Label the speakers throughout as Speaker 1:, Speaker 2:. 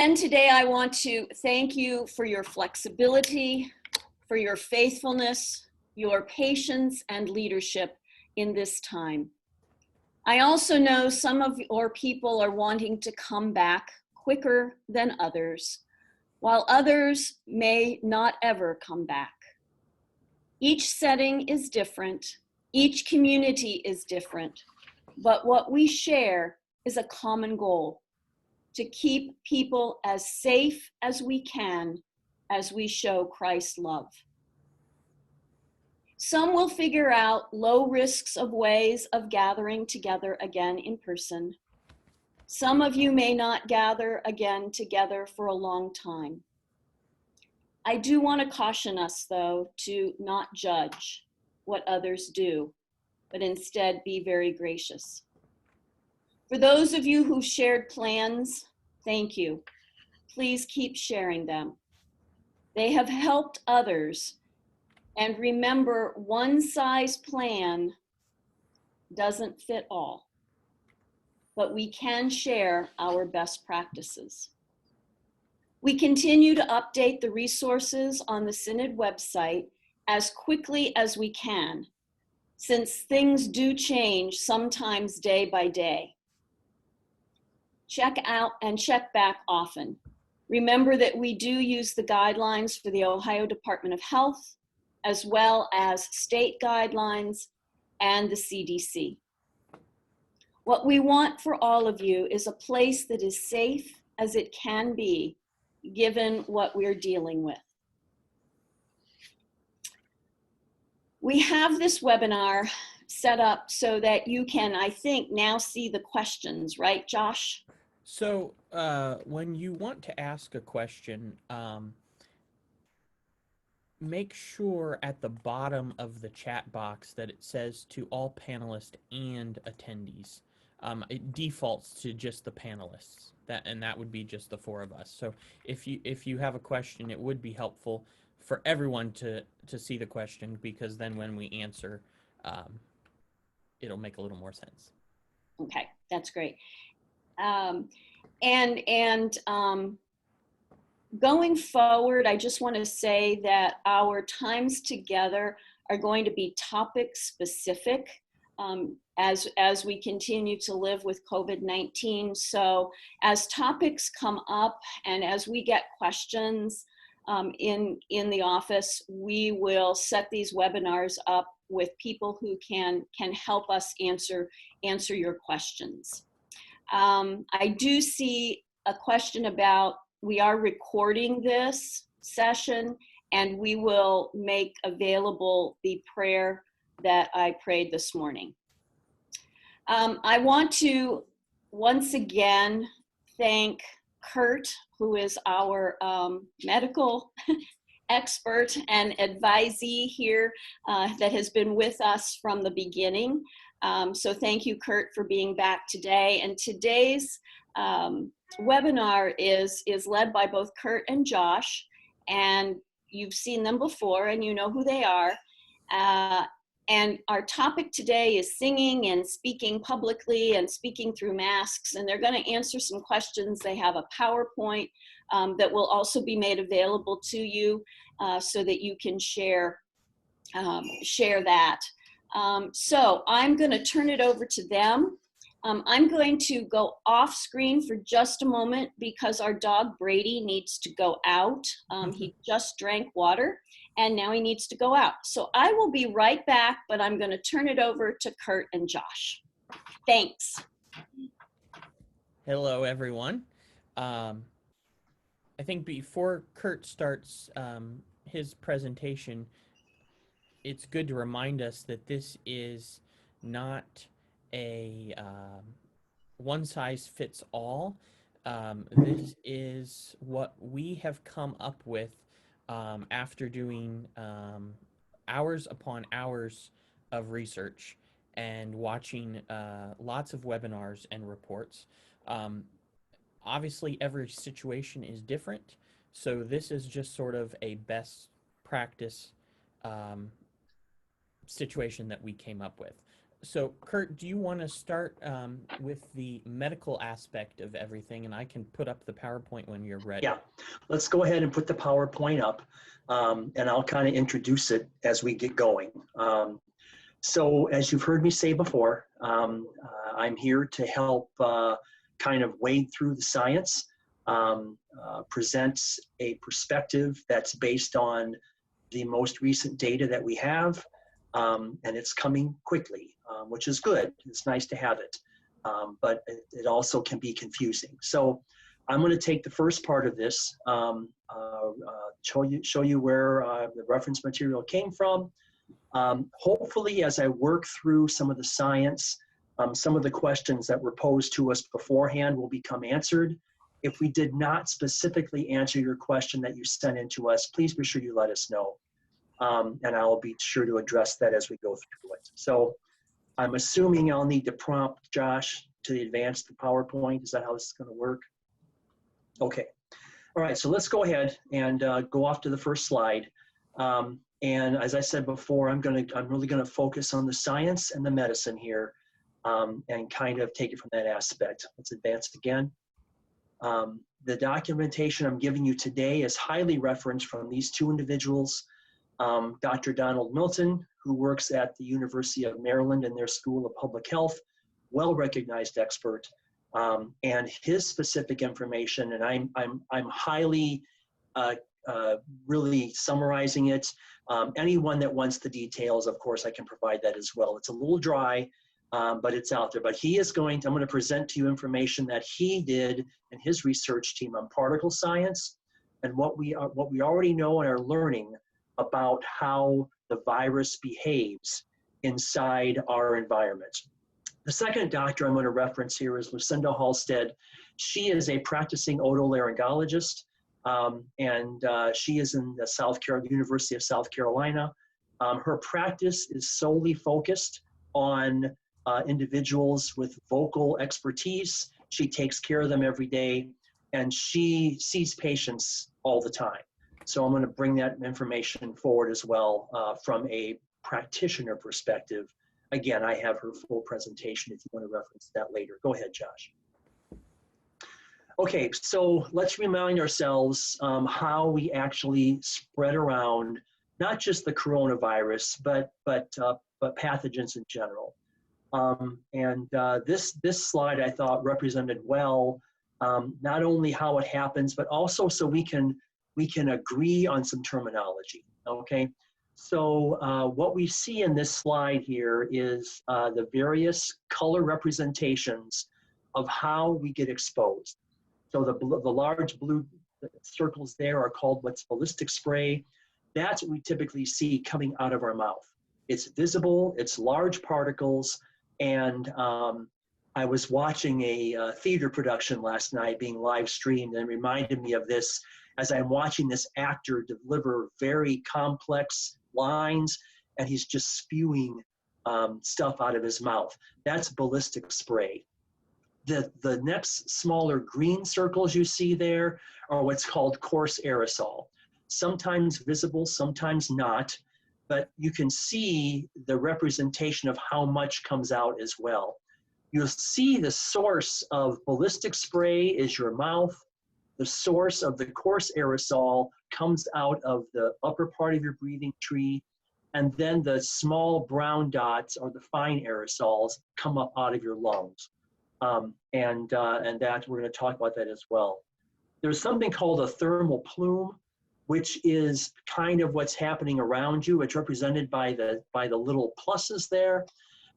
Speaker 1: And today I want to thank you for your flexibility, for your faithfulness, your patience and leadership in this time. I also know some of your people are wanting to come back quicker than others, while others may not ever come back. Each setting is different, each community is different, but what we share is a common goal: to keep people as safe as we can as we show Christ's love. Some will figure out low risks of ways of gathering together again in person. Some of you may not gather again together for a long time. I do want to caution us, though, to not judge what others do, but instead be very gracious. For those of you who shared plans, thank you. Please keep sharing them. They have helped others. And remember, one size plan doesn't fit all, but we can share our best practices. We continue to update the resources on the Synod website as quickly as we can, since things do change sometimes day by day. Check out and check back often. Remember that we do use the guidelines for the Ohio Department of Health, as well as state guidelines and the CDC. What we want for all of you is a place that is safe as it can be, given what we're dealing with. We have this webinar set up so that you can, I think, now see the questions, right, Josh?
Speaker 2: So when you want to ask a question, make sure at the bottom of the chat box that it says to all panelists and attendees. It defaults to just the panelists, and that would be just the four of us. So if you have a question, it would be helpful for everyone to see the question, because then when we answer, it'll make a little more sense.
Speaker 1: Okay, that's great. Going forward, I just want to say that our times together are going to be topic specific as we continue to live with COVID-19. So as topics come up and as we get questions in the office, we will set these webinars up with people who can help us answer your questions. I do see a question about, we are recording this session and we will make available the prayer that I prayed this morning. I want to once again thank Curt, who is our medical expert and advisee here that has been with us from the beginning. So thank you, Curt, for being back today. And today's webinar is led by both Curt and Josh, and you've seen them before and you know who they are. And our topic today is singing and speaking publicly and speaking through masks, and they're going to answer some questions. They have a PowerPoint that will also be made available to you so that you can share that. So I'm going to turn it over to them. I'm going to go off screen for just a moment because our dog Brady needs to go out. He just drank water and now he needs to go out. So I will be right back, but I'm going to turn it over to Curt and Josh. Thanks.
Speaker 2: Hello, everyone. I think before Curt starts his presentation, it's good to remind us that this is not a one-size-fits-all. This is what we have come up with after doing hours upon hours of research and watching lots of webinars and reports. Obviously, every situation is different, so this is just sort of a best practice situation that we came up with. So, Curt, do you want to start with the medical aspect of everything, and I can put up the PowerPoint when you're ready?
Speaker 3: Yeah, let's go ahead and put the PowerPoint up, and I'll kind of introduce it as we get going. So as you've heard me say before, I'm here to help kind of wade through the science, present a perspective that's based on the most recent data that we have, and it's coming quickly, which is good. It's nice to have it, but it also can be confusing. So I'm going to take the first part of this, show you where the reference material came from. Hopefully, as I work through some of the science, some of the questions that were posed to us beforehand will become answered. If we did not specifically answer your question that you sent in to us, please be sure you let us know. And I'll be sure to address that as we go through it. So I'm assuming I'll need to prompt Josh to advance the PowerPoint. Is that how this is going to work? Okay. All right, so let's go ahead and go off to the first slide. And as I said before, I'm really gonna focus on the science and the medicine here, and kind of take it from that aspect. Let's advance again. The documentation I'm giving you today is highly referenced from these two individuals, Dr. Donald Milton, who works at the University of Maryland in their School of Public Health, well-recognized expert, and his specific information, and I'm highly really summarizing it. Anyone that wants the details, of course, I can provide that as well. It's a little dry, but it's out there. But I'm going to present to you information that he did and his research team on particle science and what we already know and are learning about how the virus behaves inside our environment. The second doctor I'm going to reference here is Lucinda Halstead. She is a practicing otolaryngologist. And she is in the University of South Carolina. Her practice is solely focused on individuals with vocal expertise. She takes care of them every day, and she sees patients all the time. So I'm going to bring that information forward as well from a practitioner perspective. Again, I have her full presentation if you want to reference that later. Go ahead, Josh. Okay, so let's remind ourselves how we actually spread around not just the coronavirus, but pathogens in general. This slide I thought represented well not only how it happens, but also so we can agree on some terminology. Okay, so what we see in this slide here is the various color representations of how we get exposed. So the large blue circles there are called what's ballistic spray. That's what we typically see coming out of our mouth. It's visible, it's large particles, and I was watching a theater production last night being live streamed, and reminded me of this as I'm watching this actor deliver very complex lines, and he's just spewing stuff out of his mouth. That's ballistic spray. The next smaller green circles you see there are what's called coarse aerosol. Sometimes visible, sometimes not, but you can see the representation of how much comes out as well. You'll see the source of ballistic spray is your mouth. The source of the coarse aerosol comes out of the upper part of your breathing tree, and then the small brown dots, or the fine aerosols, come up out of your lungs. And that we're going to talk about that as well. There's something called a thermal plume, which is kind of what's happening around you. It's represented by the little pluses there.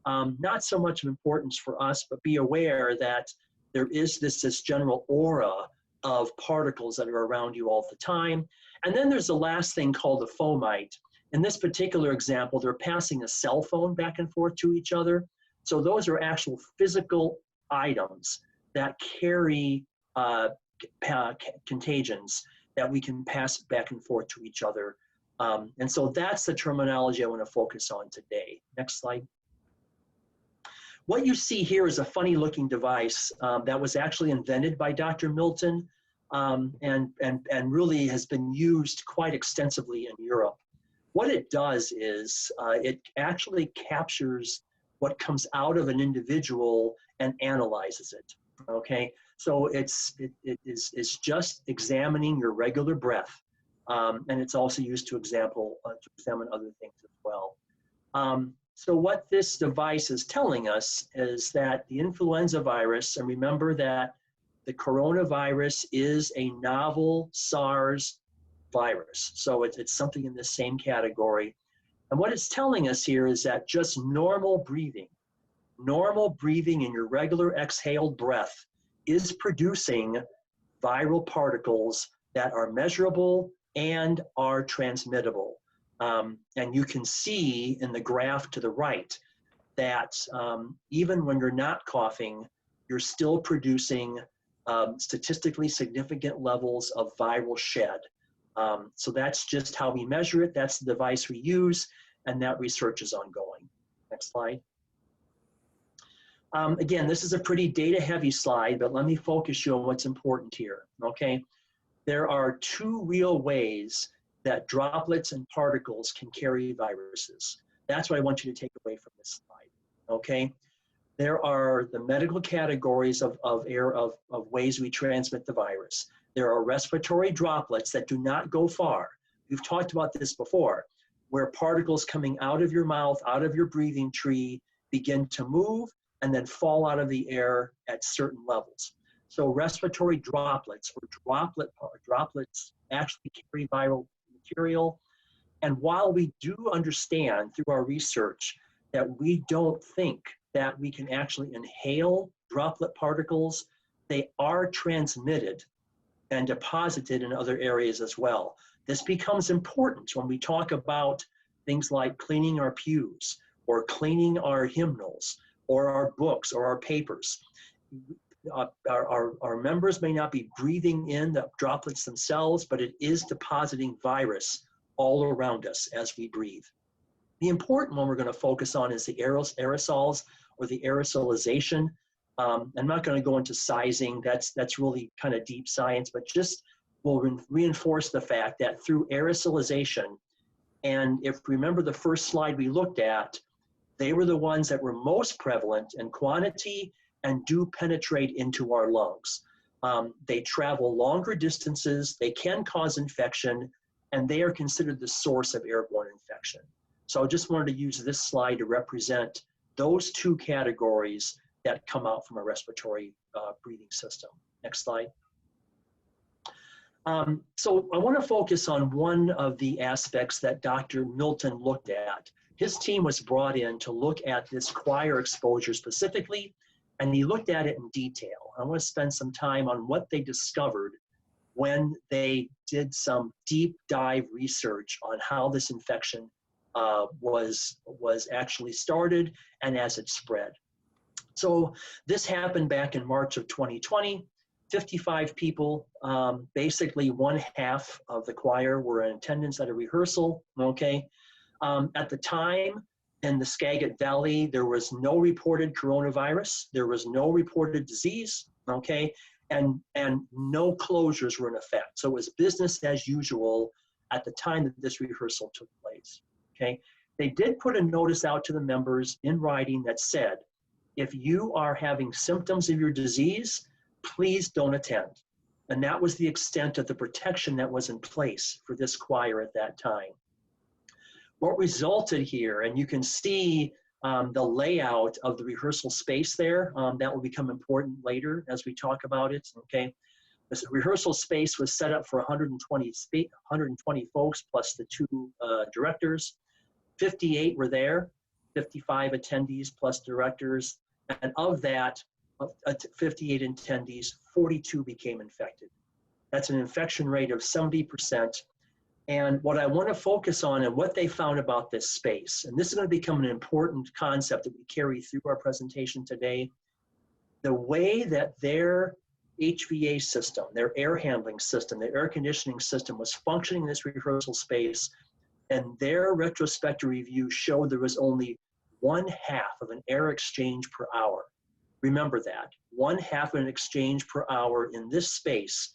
Speaker 3: Not so much of importance for us, but be aware that there is this general aura of particles that are around you all the time. And then there's the last thing called a fomite. In this particular example, they're passing a cell phone back and forth to each other. So those are actual physical items that carry contagions that we can pass back and forth to each other. And so that's the terminology I want to focus on today. Next slide. What you see here is a funny looking device that was actually invented by Dr. Milton and really has been used quite extensively in Europe. What it does is it actually captures what comes out of an individual and analyzes it, okay? So it is just examining your regular breath, and it's also used to examine other things as well. So what this device is telling us is that the influenza virus, and remember that the coronavirus is a novel SARS virus, so it's something in the same category. And what it's telling us here is that just normal breathing in your regular exhaled breath is producing viral particles that are measurable and are transmittable. And you can see in the graph to the right that even when you're not coughing, you're still producing statistically significant levels of viral shed. So that's just how we measure it. That's the device we use, and that research is ongoing. Next slide. Again, this is a pretty data-heavy slide, but let me focus you on what's important here, okay? There are two real ways that droplets and particles can carry viruses. That's what I want you to take away from this slide, okay? There are the medical categories of ways we transmit the virus. There are respiratory droplets that do not go far. We've talked about this before, where particles coming out of your mouth, out of your breathing tree, begin to move and then fall out of the air at certain levels. So respiratory droplets or droplets actually carry viral material. And while we do understand through our research that we don't think that we can actually inhale droplet particles, they are transmitted and deposited in other areas as well. This becomes important when we talk about things like cleaning our pews or cleaning our hymnals or our books or our papers. Our members may not be breathing in the droplets themselves, but it is depositing virus all around us as we breathe. The important one we're going to focus on is the aerosols or the aerosolization. I'm not going to go into sizing, that's really kind of deep science, but just will reinforce the fact that through aerosolization, and if you remember the first slide we looked at, they were the ones that were most prevalent in quantity and do penetrate into our lungs. They travel longer distances, they can cause infection, and they are considered the source of airborne infection. So I just wanted to use this slide to represent those two categories that come out from a respiratory breathing system. Next slide. So I want to focus on one of the aspects that Dr. Milton looked at. His team was brought in to look at this choir exposure specifically, and he looked at it in detail. I want to spend some time on what they discovered when they did some deep dive research on how this infection was actually started and as it spread. So this happened back in March of 2020. 55 people, basically one half of the choir were in attendance at a rehearsal, okay? At the time, in the Skagit Valley, there was no reported coronavirus, there was no reported disease, okay? And no closures were in effect. So it was business as usual at the time that this rehearsal took place, okay? They did put a notice out to the members in writing that said, if you are having symptoms of your disease, please don't attend. And that was the extent of the protection that was in place for this choir at that time. What resulted here, and you can see the layout of the rehearsal space there, that will become important later as we talk about it, okay? This rehearsal space was set up for 120 folks plus the two directors. 58 were there, 55 attendees plus directors, and of that, 58 attendees, 42 became infected. That's an infection rate of 70%. And what I want to focus on and what they found about this space, and this is going to become an important concept that we carry through our presentation today, the way that their HVA system, their air handling system, their air conditioning system was functioning in this rehearsal space, and their retrospective review showed there was only 1/2 of an air exchange per hour. Remember that, 1/2 of an exchange per hour in this space,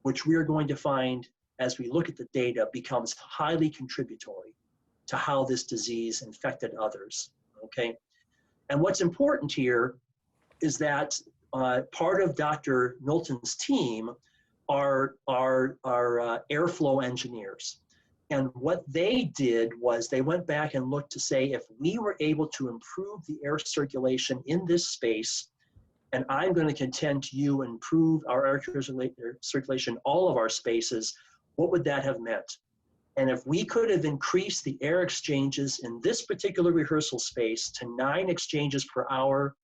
Speaker 3: which we are going to find as we look at the data becomes highly contributory to how this disease infected others, okay? And what's important here is that part of Dr. Milton's team are airflow engineers. And what they did was they went back and looked to say, if we were able to improve the air circulation in this space, and I'm going to contend to you improve our air circulation, all of our spaces, what would that have meant? And if we could have increased the air exchanges in this particular rehearsal space to 9 exchanges per hour,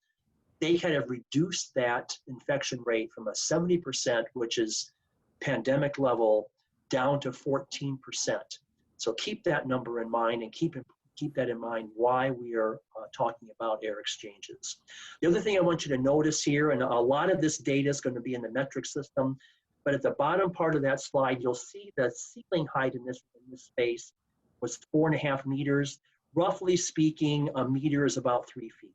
Speaker 3: they kind of reduced that infection rate from a 70%, which is pandemic level, down to 14%. So keep that number in mind, and keep that in mind why we are talking about air exchanges. The other thing I want you to notice here, and a lot of this data is going to be in the metric system, but at the bottom part of that slide, you'll see the ceiling height in this space was 4.5 meters. Roughly speaking, a meter is about 3 feet.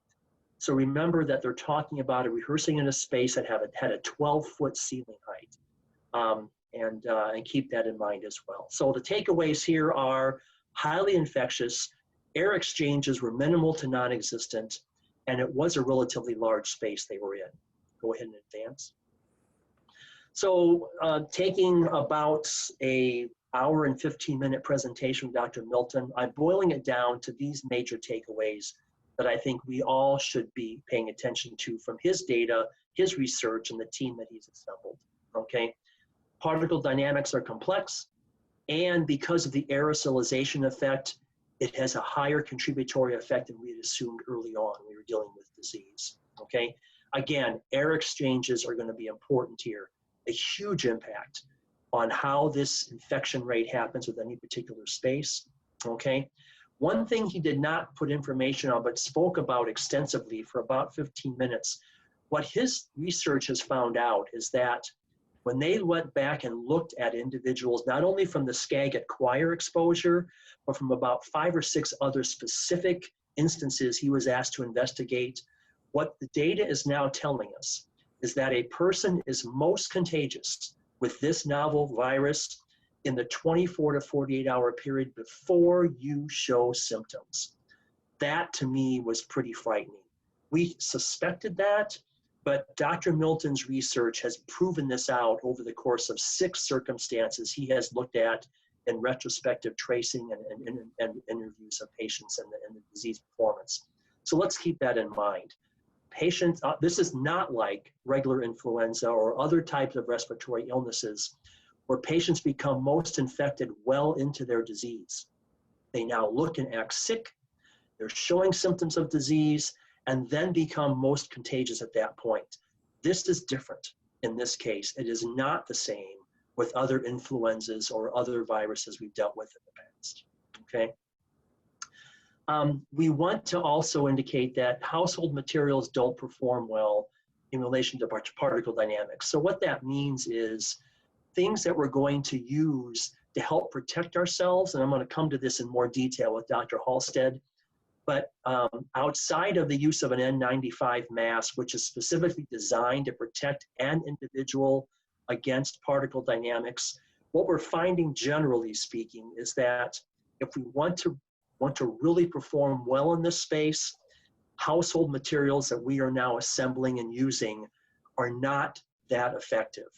Speaker 3: So remember that they're talking about rehearsing in a space that had a 12-foot ceiling height. And keep that in mind as well. So the takeaways here are highly infectious, air exchanges were minimal to non-existent, and it was a relatively large space they were in. Go ahead and advance. So taking about an hour and 15-minute presentation from Dr. Milton, I'm boiling it down to these major takeaways that I think we all should be paying attention to from his data, his research, and the team that he's assembled, okay? Particle dynamics are complex, and because of the aerosolization effect, it has a higher contributory effect than we had assumed early on when we were dealing with disease, okay? Again, air exchanges are going to be important here. A huge impact on how this infection rate happens with any particular space, okay? One thing he did not put information on, but spoke about extensively for about 15 minutes, what his research has found out is that when they went back and looked at individuals, not only from the Skagit choir exposure, but from about 5 or 6 other specific instances he was asked to investigate, what the data is now telling us is that a person is most contagious with this novel virus in the 24 to 48 hour period before you show symptoms. That to me was pretty frightening. We suspected that, but Dr. Milton's research has proven this out over the course of 6 circumstances he has looked at in retrospective tracing and interviews of patients and the disease performance. So let's keep that in mind. Patients, this is not like regular influenza or other types of respiratory illnesses where patients become most infected well into their disease. They now look and act sick, they're showing symptoms of disease, and then become most contagious at that point. This is different in this case. It is not the same with other influenzas or other viruses we've dealt with in the past, okay? We want to also indicate that household materials don't perform well in relation to particle dynamics. So what that means is things that we're going to use to help protect ourselves, and I'm going to come to this in more detail with Dr. Halstead, but outside of the use of an N95 mask, which is specifically designed to protect an individual against particle dynamics, what we're finding generally speaking is that if we want to really perform well in this space, household materials that we are now assembling and using are not that effective.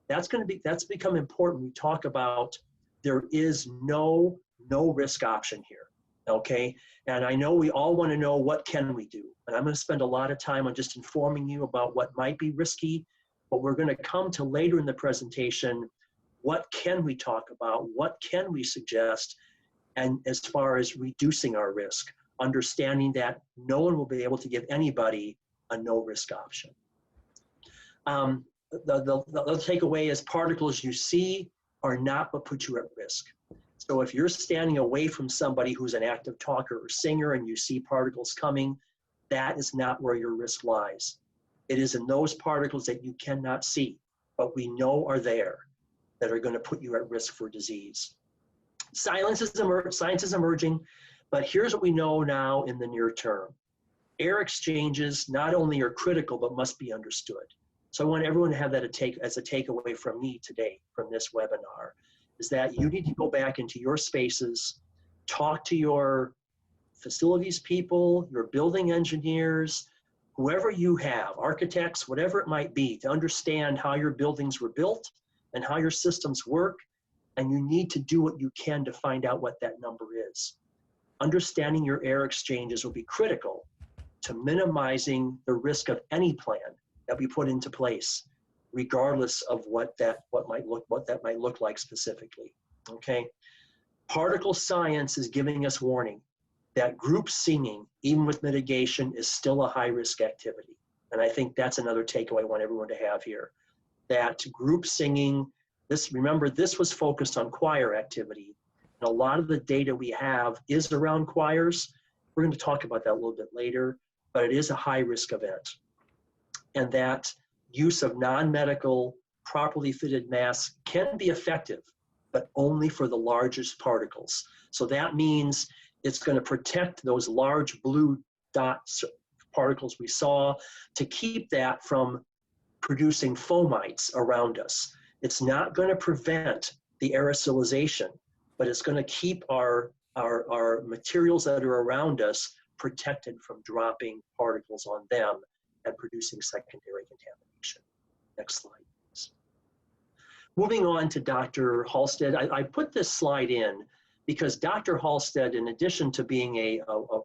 Speaker 3: That's become important. We talk about there is no risk option here, okay? And I know we all want to know what can we do. And I'm going to spend a lot of time on just informing you about what might be risky, but we're going to come to later in the presentation, what can we talk about? What can we suggest? And as far as reducing our risk, understanding that no one will be able to give anybody a no-risk option. The takeaway is particles you see are not what put you at risk. So if you're standing away from somebody who's an active talker or singer and you see particles coming, that is not where your risk lies. It is in those particles that you cannot see, but we know are there, that are going to put you at risk for disease. Science is emerging, but here's what we know now in the near term. Air exchanges not only are critical, but must be understood. So I want everyone to have that as a takeaway from me today, from this webinar, is that you need to go back into your spaces, talk to your facilities people, your building engineers, whoever you have, architects, whatever it might be, to understand how your buildings were built and how your systems work. And you need to do what you can to find out what that number is. Understanding your air exchanges will be critical to minimizing the risk of any plan that we put into place, regardless of what that might look like specifically. Okay, particle science is giving us warning that group singing, even with mitigation, is still a high-risk activity. And I think that's another takeaway I want everyone to have here. That group singing, remember, this was focused on choir activity. And a lot of the data we have is around choirs. We're going to talk about that a little bit later, but it is a high-risk event. And that use of non-medical, properly fitted masks can be effective, but only for the largest particles. So that means it's going to protect those large blue dot particles we saw to keep that from producing fomites around us. It's not going to prevent the aerosolization, but it's going to keep our materials that are around us protected from dropping particles on them and producing secondary contamination. Next slide, please. Moving on to Dr. Halstead, I put this slide in because Dr. Halstead, in addition to being a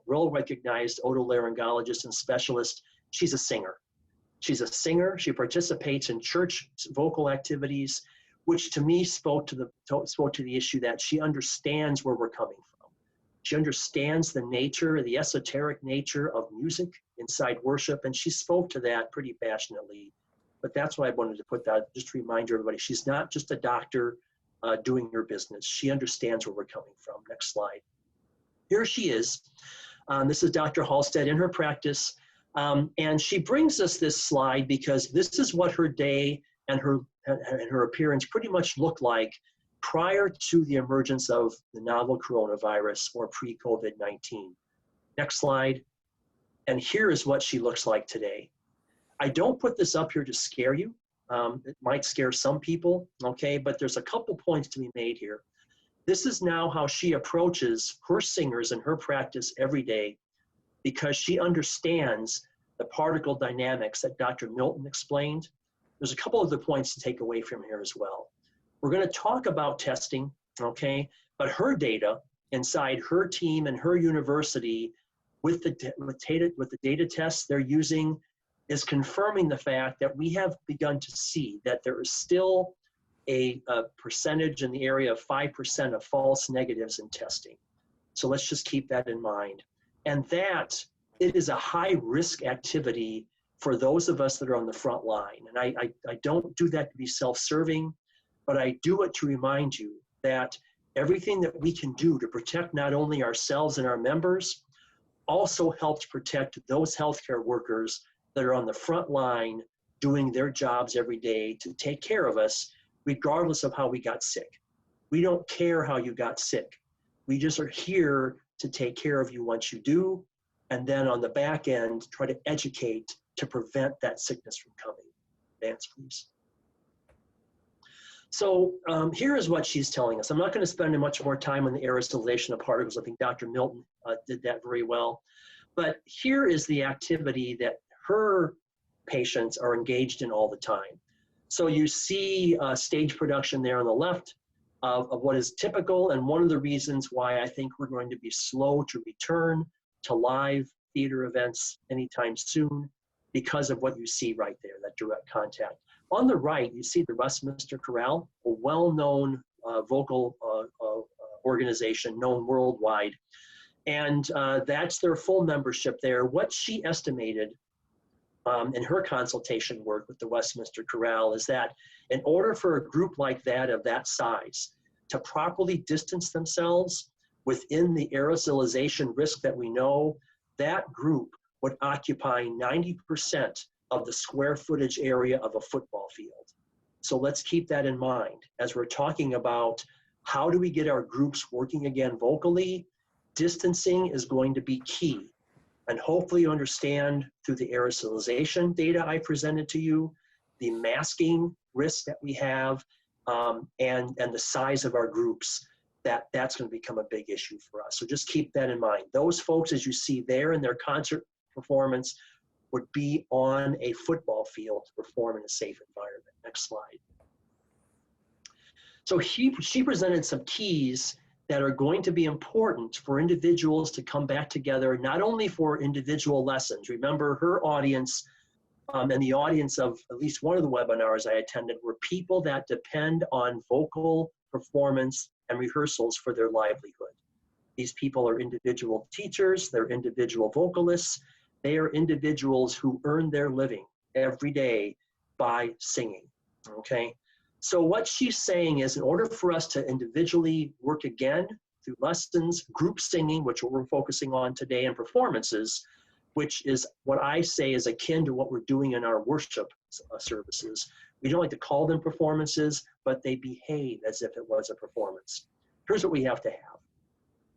Speaker 3: well-recognized otolaryngologist and specialist, she's a singer. She's a singer. She participates in church vocal activities, which to me spoke to the issue that she understands where we're coming from. She understands the nature, the esoteric nature of music inside worship, and she spoke to that pretty passionately. But that's why I wanted to put that, just to remind everybody, she's not just a doctor doing her business. She understands where we're coming from. Next slide. Here she is. This is Dr. Halstead in her practice. And she brings us this slide because this is what her day and her appearance pretty much looked like prior to the emergence of the novel coronavirus or pre-COVID-19. Next slide. And here is what she looks like today. I don't put this up here to scare you. It might scare some people, okay, but there's a couple points to be made here. This is now how she approaches her singers in her practice every day, because she understands the particle dynamics that Dr. Milton explained. There's a couple of the points to take away from here as well. We're going to talk about testing, okay, but her data inside her team and her university with the data tests they're using is confirming the fact that we have begun to see that there is still a percentage in the area of 5% of false negatives in testing. So let's just keep that in mind. And that it is a high risk activity for those of us that are on the front line. And I don't do that to be self-serving, but I do it to remind you that everything that we can do to protect not only ourselves and our members, also helps protect those healthcare workers that are on the front line doing their jobs every day to take care of us, regardless of how we got sick. We don't care how you got sick. We just are here to take care of you once you do, and then on the back end, try to educate to prevent that sickness from coming. Advance, please. So here is what she's telling us. I'm not going to spend much more time on the aerosolization of particles. I think Dr. Milton did that very well. But here is the activity that her patients are engaged in all the time. So you see stage production there on the left of what is typical, and one of the reasons why I think we're going to be slow to return to live theater events anytime soon, because of what you see right there, that direct contact. On the right, you see the Westminster Chorale, a well-known vocal organization known worldwide. And that's their full membership there. What she estimated in her consultation work with the Westminster Chorale is that in order for a group like that of that size to properly distance themselves within the aerosolization risk that we know, that group would occupy 90% of the square footage area of a football field. So let's keep that in mind as we're talking about how do we get our groups working again vocally. Distancing is going to be key. And hopefully you understand through the aerosolization data I presented to you, the masking risk that we have, and the size of our groups. that's going to become a big issue for us. So just keep that in mind. Those folks, as you see there in their concert performance, would be on a football field to perform in a safe environment. Next slide. So she presented some keys that are going to be important for individuals to come back together, not only for individual lessons. Remember, her audience and the audience of at least one of the webinars I attended were people that depend on vocal performance and rehearsals for their livelihood. These people are individual teachers, they're individual vocalists, they are individuals who earn their living every day by singing, okay? So what she's saying is, in order for us to individually work again through lessons, group singing, which we're focusing on today, and performances, which is what I say is akin to what we're doing in our worship services. We don't like to call them performances, but they behave as if it was a performance. Here's what we have to have.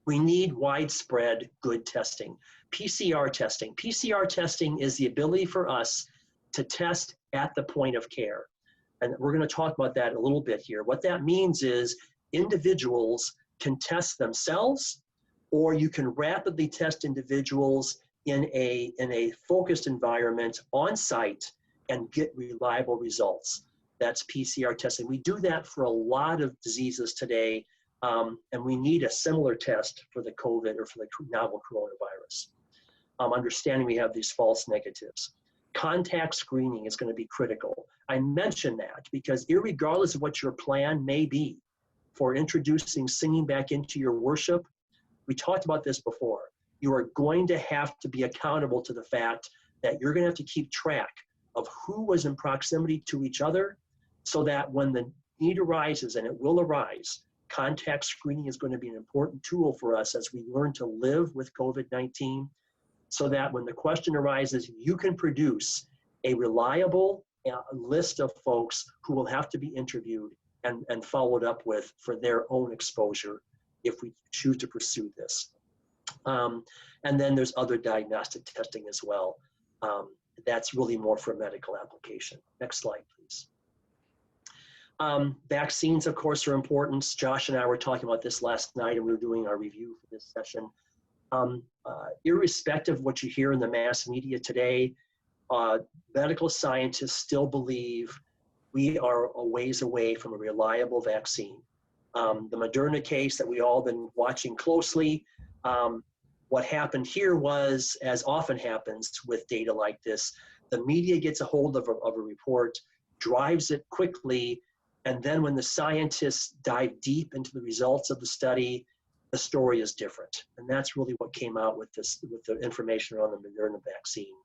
Speaker 3: We need widespread good testing. PCR testing. PCR testing is the ability for us to test at the point of care. And we're going to talk about that a little bit here. What that means is individuals can test themselves, or you can rapidly test individuals in a focused environment on site and get reliable results. That's PCR testing. We do that for a lot of diseases today, and we need a similar test for the COVID or for the novel coronavirus. Understanding we have these false negatives. Contact screening is going to be critical. I mention that because irregardless of what your plan may be for introducing singing back into your worship, we talked about this before. You are going to have to be accountable to the fact that you're going to have to keep track of who was in proximity to each other, so that when the need arises, and it will arise, contact screening is going to be an important tool for us as we learn to live with COVID-19, so that when the question arises, you can produce a reliable list of folks who will have to be interviewed and followed up with for their own exposure if we choose to pursue this. And then there's other diagnostic testing as well. That's really more for a medical application. Next slide, please. Vaccines, of course, are important. Josh and I were talking about this last night, and we were doing our review for this session. Irrespective of what you hear in the mass media today, medical scientists still believe we are a ways away from a reliable vaccine. The Moderna case that we all been watching closely, what happened here was, as often happens with data like this, the media gets a hold of a report, drives it quickly, and then when the scientists dive deep into the results of the study, the story is different. And that's really what came out with this, with the information around the Moderna vaccine.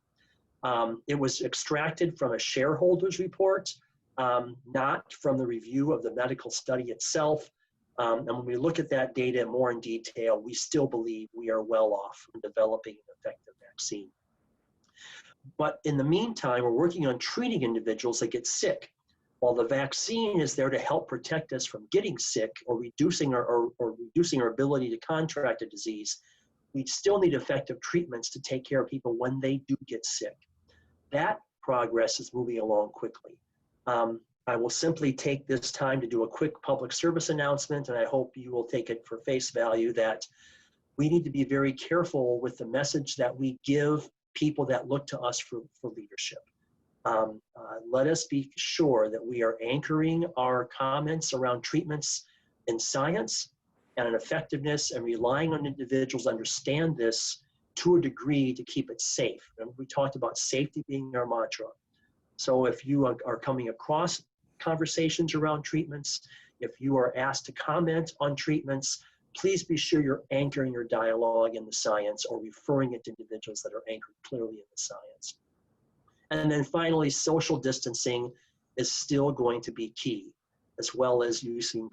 Speaker 3: It was extracted from a shareholders report, not from the review of the medical study itself. And when we look at that data more in detail, we still believe we are well off in developing an effective vaccine. But in the meantime, we're working on treating individuals that get sick. While the vaccine is there to help protect us from getting sick or reducing our ability to contract a disease, we still need effective treatments to take care of people when they do get sick. That progress is moving along quickly. I will simply take this time to do a quick public service announcement, and I hope you will take it for face value that we need to be very careful with the message that we give people that look to us for leadership. Let us be sure that we are anchoring our comments around treatments in science and in effectiveness, and relying on individuals to understand this to a degree to keep it safe. And we talked about safety being our mantra. So if you are coming across conversations around treatments, if you are asked to comment on treatments, please be sure you're anchoring your dialogue in the science or referring it to individuals that are anchored clearly in the science. And then finally, social distancing is still going to be key, as well as using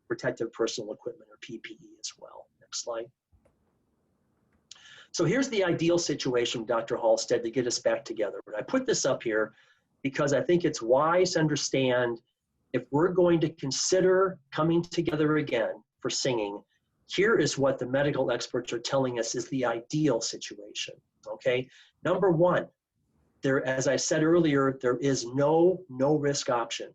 Speaker 3: protective personal equipment or PPE as well. Next slide. So here's the ideal situation, Dr. Halstead, to get us back together. But I put this up here because I think it's wise to understand if we're going to consider coming together again for singing, here is what the medical experts are telling us is the ideal situation, okay? Number one, there, as I said earlier, there is no risk option.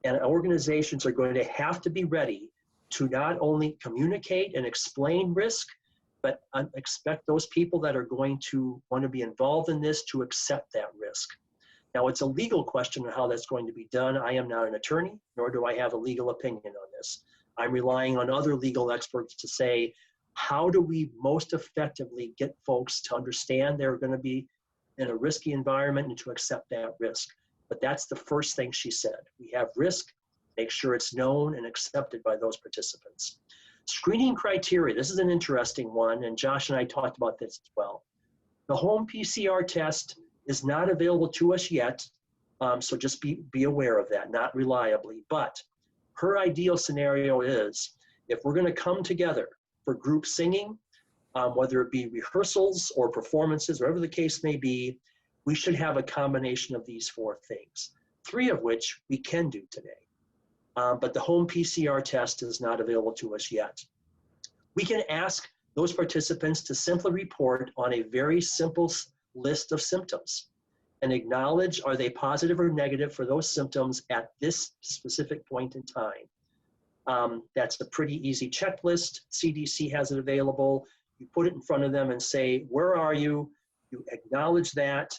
Speaker 3: And organizations are going to have to be ready to not only communicate and explain risk, but expect those people that are going to want to be involved in this to accept that risk. Now, it's a legal question on how that's going to be done. I am not an attorney, nor do I have a legal opinion on this. I'm relying on other legal experts to say, how do we most effectively get folks to understand they're going to be in a risky environment and to accept that risk? But that's the first thing she said. We have risk, make sure it's known and accepted by those participants. Screening criteria, this is an interesting one, and Josh and I talked about this as well. The home PCR test is not available to us yet, so just be aware of that, not reliably. But her ideal scenario is, if we're going to come together for group singing, whether it be rehearsals or performances, whatever the case may be, we should have a combination of these 4 things, 3 of which we can do today. But the home PCR test is not available to us yet. We can ask those participants to simply report on a very simple list of symptoms and acknowledge, are they positive or negative for those symptoms at this specific point in time. That's a pretty easy checklist. CDC has it available. You put it in front of them and say, where are you? You acknowledge that.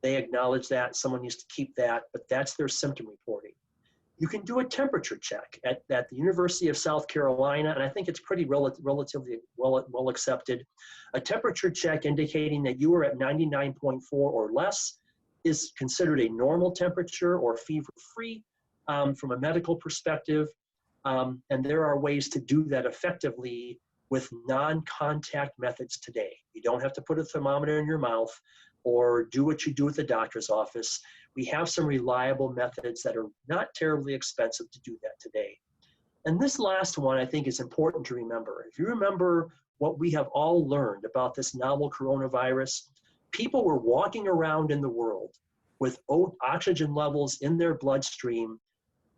Speaker 3: They acknowledge that. Someone needs to keep that, but that's their symptom reporting. You can do a temperature check at the University of South Carolina, and I think it's pretty relatively well accepted. A temperature check indicating that you are at 99.4 or less is considered a normal temperature or fever-free from a medical perspective. And there are ways to do that effectively with non-contact methods today. You don't have to put a thermometer in your mouth or do what you do at the doctor's office. We have some reliable methods that are not terribly expensive to do that today. And this last one I think is important to remember. If you remember what we have all learned about this novel coronavirus, people were walking around in the world with oxygen levels in their bloodstream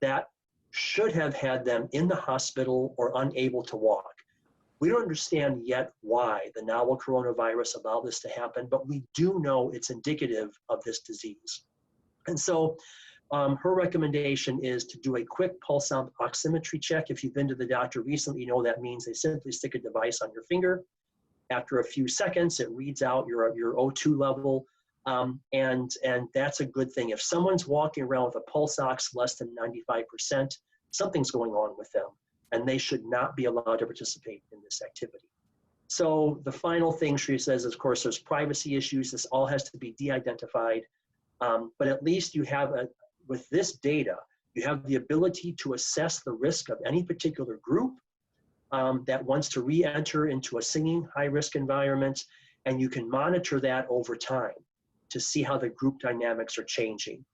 Speaker 3: that should have had them in the hospital or unable to walk. We don't understand yet why the novel coronavirus allowed this to happen, but we do know it's indicative of this disease. And so her recommendation is to do a quick pulse oximetry check. If you've been to the doctor recently, you know that means they simply stick a device on your finger. After a few seconds, it reads out your O2 level, and that's a good thing. If someone's walking around with a pulse ox less than 95%, something's going on with them, and they should not be allowed to participate in this activity. So the final thing she says is, of course, there's privacy issues. This all has to be de-identified, but at least you have, with this data, you have the ability to assess the risk of any particular group that wants to re-enter into a singing high-risk environment, and you can monitor that over time to see how the group dynamics are changing.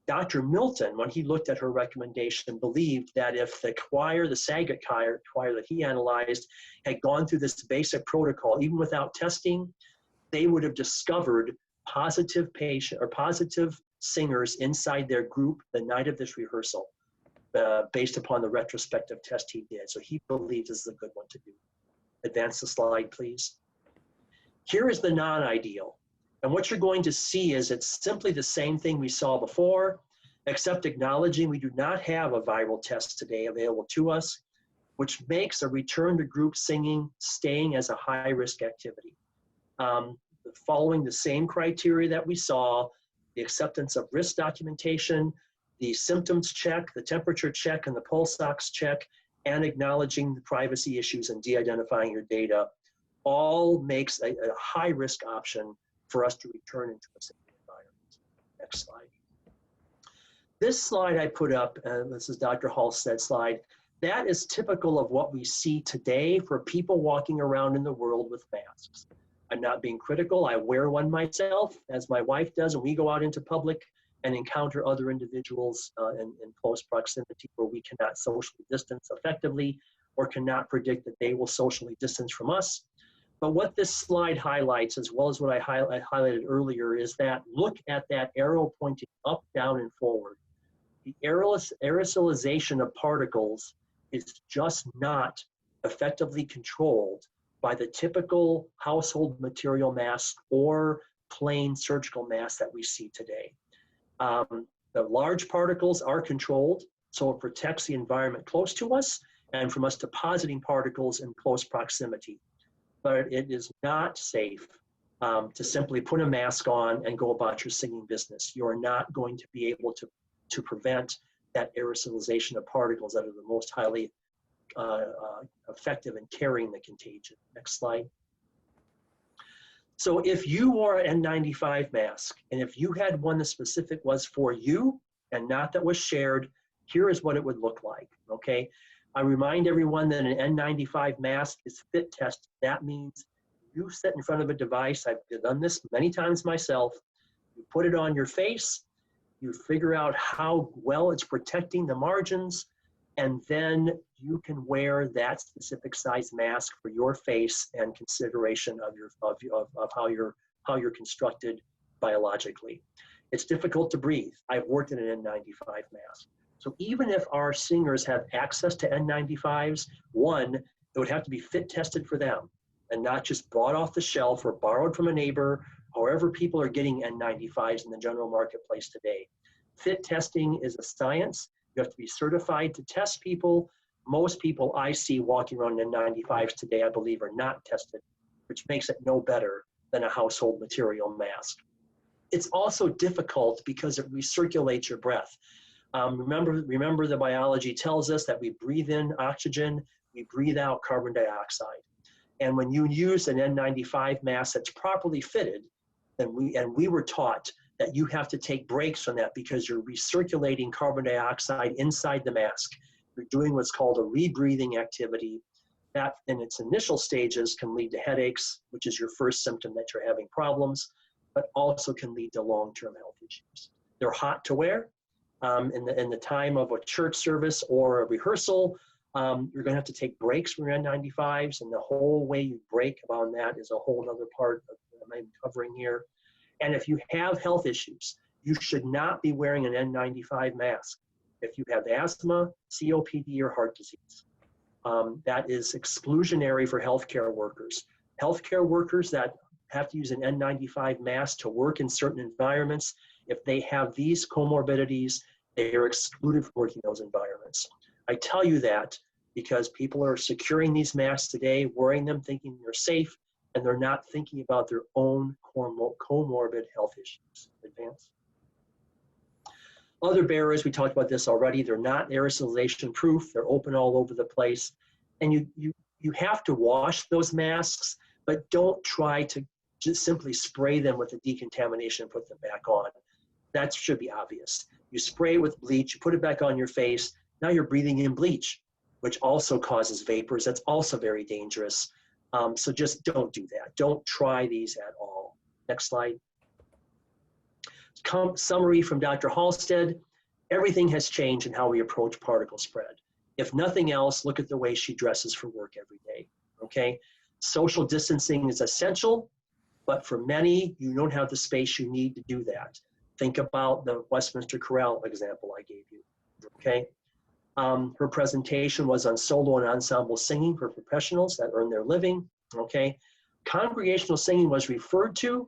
Speaker 3: Dr. Milton, when he looked at her recommendation, believed that if the choir, the Saget choir that he analyzed, had gone through this basic protocol, even without testing, they would have discovered positive singers inside their group the night of this rehearsal, based upon the retrospective test he did. So he believes this is a good one to do. Advance the slide, please. Here is the non-ideal. And what you're going to see is it's simply the same thing we saw before, except acknowledging we do not have a viral test today available to us, which makes a return to group singing staying as a high-risk activity. Following the same criteria that we saw, the acceptance of risk documentation, the symptoms check, the temperature check, and the pulse ox check, and acknowledging the privacy issues and de-identifying your data, all makes a high-risk option for us to return into a safe environment. Next slide. This slide I put up, this is Dr. Halstead's slide, that is typical of what we see today for people walking around in the world with masks. I'm not being critical, I wear one myself, as my wife does, when we go out into public and encounter other individuals in close proximity where we cannot socially distance effectively or cannot predict that they will socially distance from us. But what this slide highlights, as well as what I highlighted earlier, is that look at that arrow pointing up, down, and forward. The aerosolization of particles is just not effectively controlled by the typical household material mask or plain surgical mask that we see today. The large particles are controlled, so it protects the environment close to us, and from us depositing particles in close proximity. But it is not safe to simply put a mask on and go about your singing business. You are not going to be able to prevent that aerosolization of particles that are the most highly effective in carrying the contagion. Next slide. So if you wore an N95 mask, and if you had one that specific was for you and not that was shared, here is what it would look like, okay? I remind everyone that an N95 mask is fit tested. That means you sit in front of a device. I've done this many times myself. You put it on your face, you figure out how well it's protecting the margins, and then you can wear that specific size mask for your face and consideration of how you're constructed biologically. It's difficult to breathe. I've worked in an N95 mask. So even if our singers have access to N95s, one, it would have to be fit tested for them and not just bought off the shelf or borrowed from a neighbor, however people are getting N95s in the general marketplace today. Fit testing is a science. You have to be certified to test people. Most people I see walking around in N95s today, I believe, are not tested, which makes it no better than a household material mask. It's also difficult because it recirculates your breath. Remember the biology tells us that we breathe in oxygen, we breathe out carbon dioxide. And when you use an N95 mask that's properly fitted, then we were taught that you have to take breaks from that because you're recirculating carbon dioxide inside the mask. You're doing what's called a rebreathing activity. That in its initial stages can lead to headaches, which is your first symptom that you're having problems, but also can lead to long-term health issues. They're hot to wear. In the time of a church service or a rehearsal, you're going to have to take breaks from your N95s, and the whole way you break on that is a whole other part of what I'm covering here. And if you have health issues, you should not be wearing an N95 mask. If you have asthma, COPD, or heart disease, that is exclusionary for healthcare workers. Healthcare workers that have to use an N95 mask to work in certain environments, if they have these comorbidities, they are excluded from working in those environments. I tell you that because people are securing these masks today, wearing them thinking they're safe, and they're not thinking about their own comorbid health issues. Advance. Other barriers, we talked about this already, they're not aerosolization proof, they're open all over the place. And you have to wash those masks, but don't try to just simply spray them with the decontamination and put them back on. That should be obvious. You spray it with bleach, you put it back on your face, now you're breathing in bleach, which also causes vapors. That's also very dangerous. So just don't do that. Don't try these at all. Next slide. Summary from Dr. Halstead. Everything has changed in how we approach particle spread. If nothing else, look at the way she dresses for work every day, okay? Social distancing is essential, but for many, you don't have the space you need to do that. Think about the Westminster Chorale example I gave you, okay? Her presentation was on solo and ensemble singing for professionals that earn their living, okay? Congregational singing was referred to.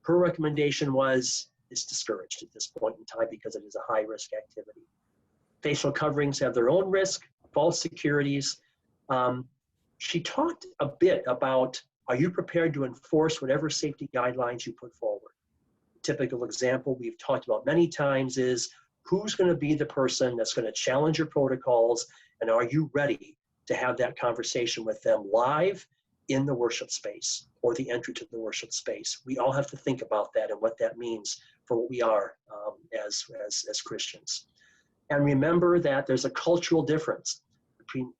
Speaker 3: Her recommendation was, it's discouraged at this point in time because it is a high-risk activity. Facial coverings have their own risk, false securities. She talked a bit about, are you prepared to enforce whatever safety guidelines you put forward? A typical example we've talked about many times is, who's going to be the person that's going to challenge your protocols, and are you ready to have that conversation with them live in the worship space or the entry to the worship space? We all have to think about that and what that means for what we are as Christians. And remember that there's a cultural difference between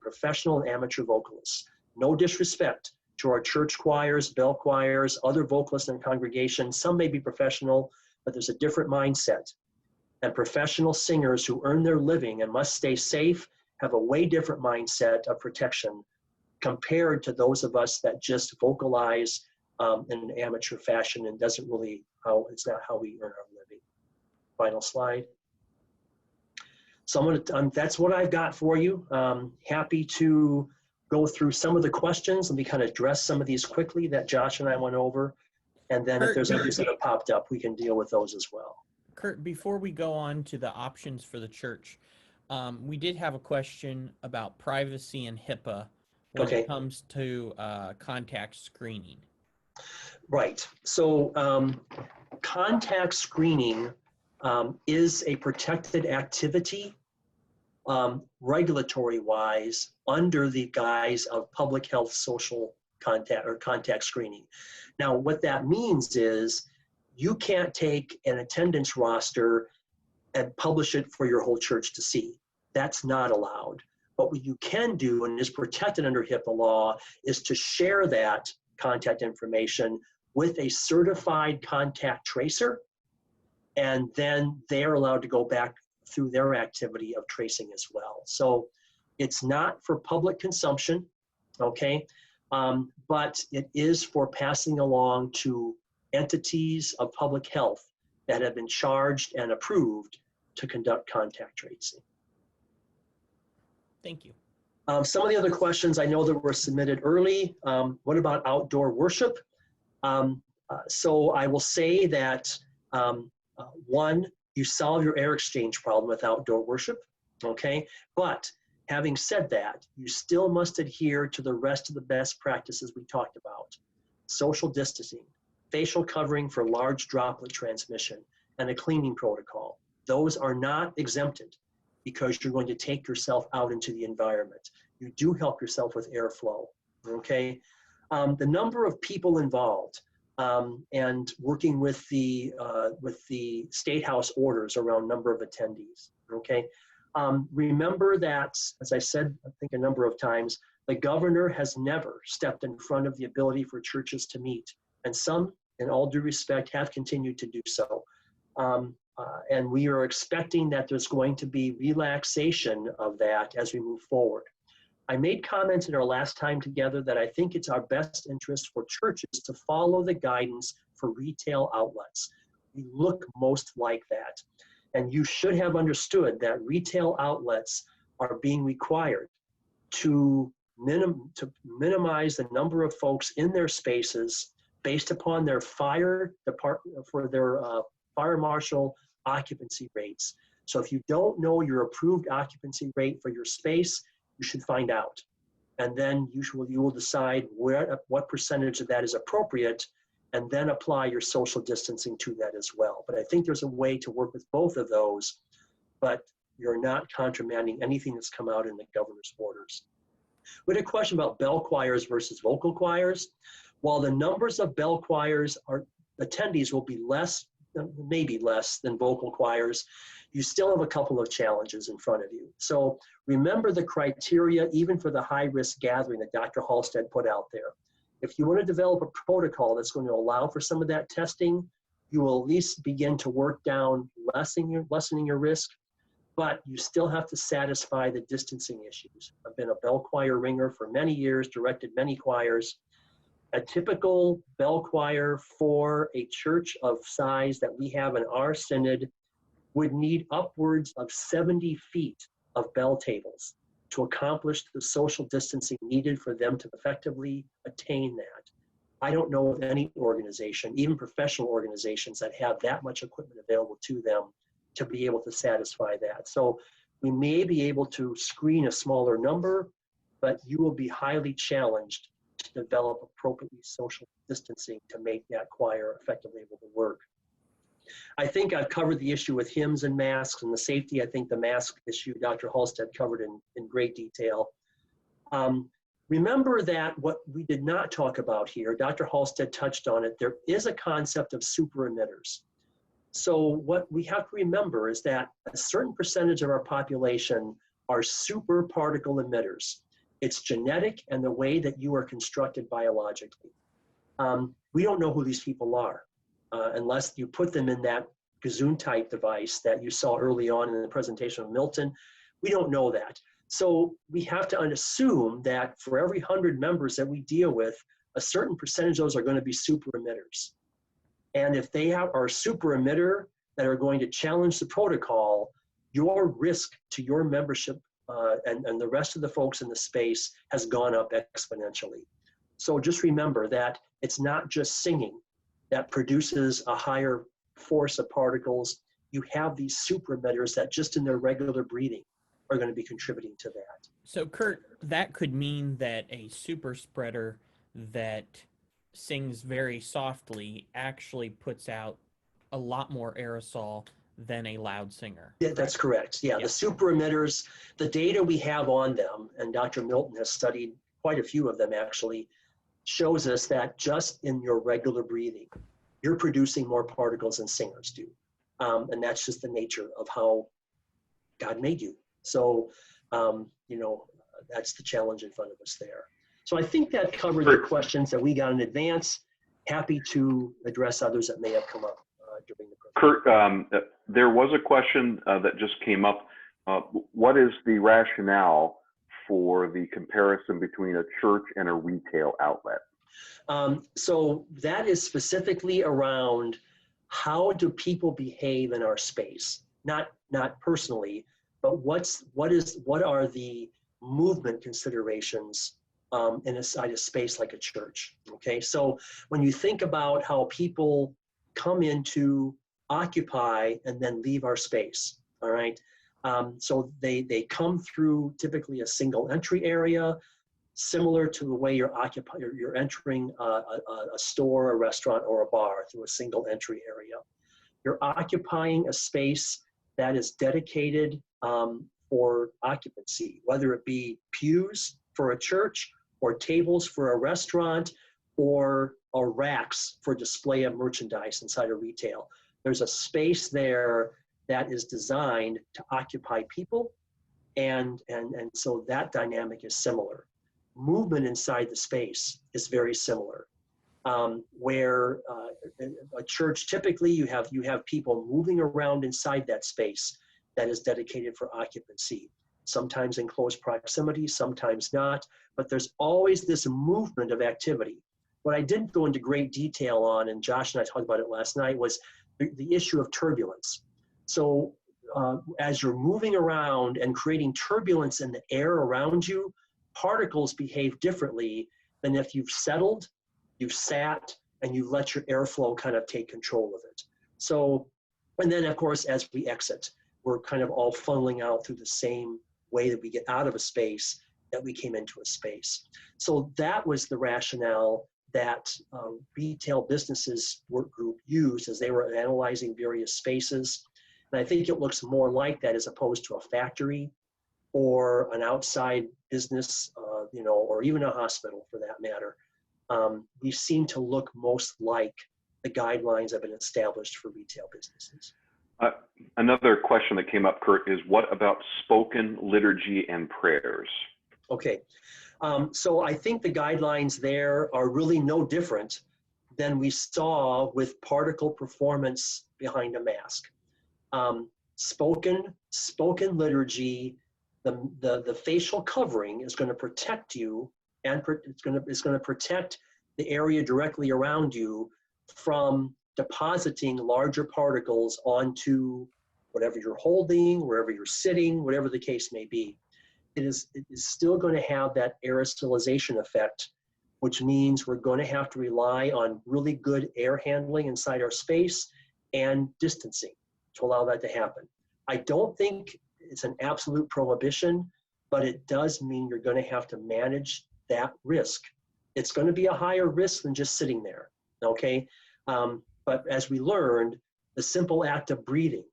Speaker 3: professional and amateur vocalists. No disrespect to our church choirs, bell choirs, other vocalists in the congregation. Some may be professional, but there's a different mindset. And professional singers who earn their living and must stay safe have a way different mindset of protection compared to those of us that just vocalize in an amateur fashion and it's not how we earn our living. Final slide. So that's what I've got for you. Happy to go through some of the questions. Let me kind of address some of these quickly that Josh and I went over. And then if there's others that have popped up, we can deal with those as well.
Speaker 2: Curt, before we go on to the options for the church, We did have a question about privacy and HIPAA when
Speaker 3: Okay.
Speaker 2: it comes to contact screening.
Speaker 3: Right. So contact screening is a protected activity, regulatory-wise, under the guise of public health social contact or contact screening. Now, what that means is you can't take an attendance roster and publish it for your whole church to see. That's not allowed. But what you can do, and is protected under HIPAA law, is to share that contact information with a certified contact tracer, and then they're allowed to go back through their activity of tracing as well. So it's not for public consumption, okay? But it is for passing along to entities of public health that have been charged and approved to conduct contact tracing.
Speaker 2: Thank you.
Speaker 3: Some of the other questions I know that were submitted early. What about outdoor worship? So I will say that, one, you solve your air exchange problem with outdoor worship, okay? But having said that, you still must adhere to the rest of the best practices we talked about. Social distancing, facial covering for large droplet transmission, and a cleaning protocol. Those are not exempted because you're going to take yourself out into the environment. You do help yourself with airflow, okay? The number of people involved, and working with the State House orders around number of attendees, okay? Remember that, as I said, I think a number of times, the governor has never stepped in front of the ability for churches to meet, and some, in all due respect, have continued to do so. And we are expecting that there's going to be relaxation of that as we move forward. I made comments in our last time together that I think it's our best interest for churches to follow the guidance for retail outlets. We look most like that. And you should have understood that retail outlets are being required to minimize the number of folks in their spaces based upon their fire department, for their fire marshal occupancy rates. So if you don't know your approved occupancy rate for your space, you should find out. And then you will decide what percentage of that is appropriate, and then apply your social distancing to that as well. But I think there's a way to work with both of those, but you're not contramanding anything that's come out in the governor's orders. We had a question about bell choirs versus vocal choirs. While the numbers of bell choirs attendees will be less, maybe less than vocal choirs, you still have a couple of challenges in front of you. So remember the criteria, even for the high-risk gathering that Dr. Halstead put out there. If you want to develop a protocol that's going to allow for some of that testing, you will at least begin to work down lessening your risk, but you still have to satisfy the distancing issues. I've been a bell choir ringer for many years, directed many choirs. A typical bell choir for a church of size that we have in our synod would need upwards of 70 feet of bell tables to accomplish the social distancing needed for them to effectively attain that. I don't know of any organization, even professional organizations, that have that much equipment available to them to be able to satisfy that. So we may be able to screen a smaller number, but you will be highly challenged to develop appropriately social distancing to make that choir effectively able to work. I think I've covered the issue with hymns and masks and the safety. I think the mask issue Dr. Halstead covered in great detail. Remember that what we did not talk about here, Dr. Halstead touched on it, there is a concept of super emitters. So what we have to remember is that a certain percentage of our population are super particle emitters. It's genetic and the way that you are constructed biologically. We don't know who these people are unless you put them in that Gazoon-type device that you saw early on in the presentation of Milton. We don't know that. So we have to assume that for every 100 members that we deal with, a certain percentage of those are going to be super emitters. And if they are a super emitter that are going to challenge the protocol, your risk to your membership and the rest of the folks in the space has gone up exponentially. So just remember that it's not just singing that produces a higher force of particles. You have these super emitters that just in their regular breathing are going to be contributing to that.
Speaker 2: So, Curt, that could mean that a super spreader that sings very softly actually puts out a lot more aerosol than a loud singer.
Speaker 3: Yeah, that's correct. Yeah, the super emitters, the data we have on them, and Dr. Milton has studied quite a few of them actually, shows us that just in your regular breathing, you're producing more particles than singers do. And that's just the nature of how God made you. So, that's the challenge in front of us there. So I think that covered the questions that we got in advance. Happy to address others that may have come up during the
Speaker 4: program. Curt, there was a question that just came up. What is the rationale for the comparison between a church and a retail outlet?
Speaker 3: So that is specifically around how do people behave in our space? Not personally, but what are the movement considerations inside a space like a church? Okay, so when you think about how people come into, occupy, and then leave our space, all right? So they come through typically a single entry area, similar to the way you're entering a store, a restaurant, or a bar through a single entry area. You're occupying a space that is dedicated for occupancy, whether it be pews for a church, or tables for a restaurant, or racks for display of merchandise inside a retail. There's a space there that is designed to occupy people, and so that dynamic is similar. Movement inside the space is very similar. Where a church, typically you have people moving around inside that space that is dedicated for occupancy, sometimes in close proximity, sometimes not, but there's always this movement of activity. What I didn't go into great detail on, and Josh and I talked about it last night, was the issue of turbulence. So as you're moving around and creating turbulence in the air around you, particles behave differently than if you've settled, you've sat, and you let your airflow kind of take control of it. So, and then of course, as we exit, we're kind of all funneling out through the same way that we get out of a space that we came into a space. So that was the rationale that retail businesses work group used as they were analyzing various spaces. And I think it looks more like that as opposed to a factory or an outside business, or even a hospital for that matter. We seem to look most like the guidelines that have been established for retail businesses.
Speaker 4: Another question that came up, Curt, is what about spoken liturgy and prayers?
Speaker 3: Okay, so I think the guidelines there are really no different than we saw with particle performance behind a mask. Spoken liturgy, the facial covering is going to protect you, and it's going to protect the area directly around you from depositing larger particles onto whatever you're holding, wherever you're sitting, whatever the case may be. It is still going to have that aerosolization effect, which means we're going to have to rely on really good air handling inside our space and distancing to allow that to happen. I don't think it's an absolute prohibition, but it does mean you're going to have to manage that risk. It's going to be a higher risk than just sitting there, okay? But as we learned, the simple act of breathing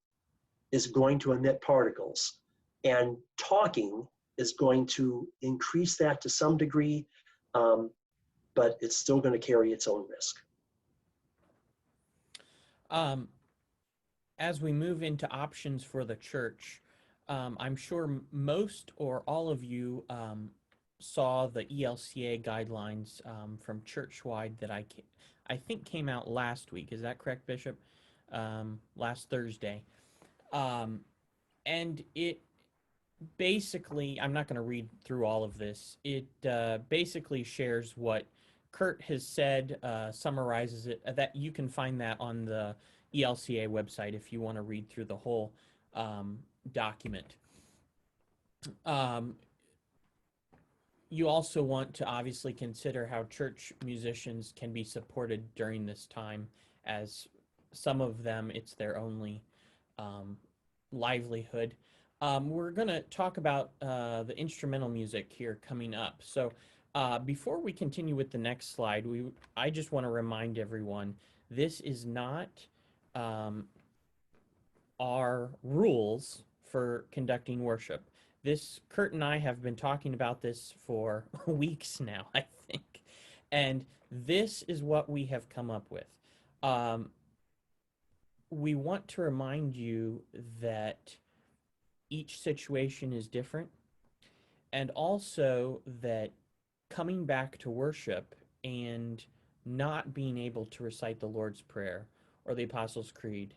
Speaker 3: is going to emit particles, and talking is going to increase that to some degree, but it's still going to carry its own risk.
Speaker 2: As we move into options for the church, I'm sure most or all of you saw the ELCA guidelines from Churchwide that I think came out last week. Is that correct, Bishop? Last Thursday. And it basically, I'm not going to read through all of this. It basically shares what Curt has said, summarizes it. That you can find that on the ELCA website if you want to read through the whole document. You also want to obviously consider how church musicians can be supported during this time, as some of them, it's their only livelihood. We're going to talk about the instrumental music here coming up. So before we continue with the next slide, I just want to remind everyone, this is not our rules for conducting worship. Curt and I have been talking about this for weeks now, I think. And this is what we have come up with. We want to remind you that each situation is different, and also that coming back to worship and not being able to recite the Lord's Prayer or the Apostles' Creed,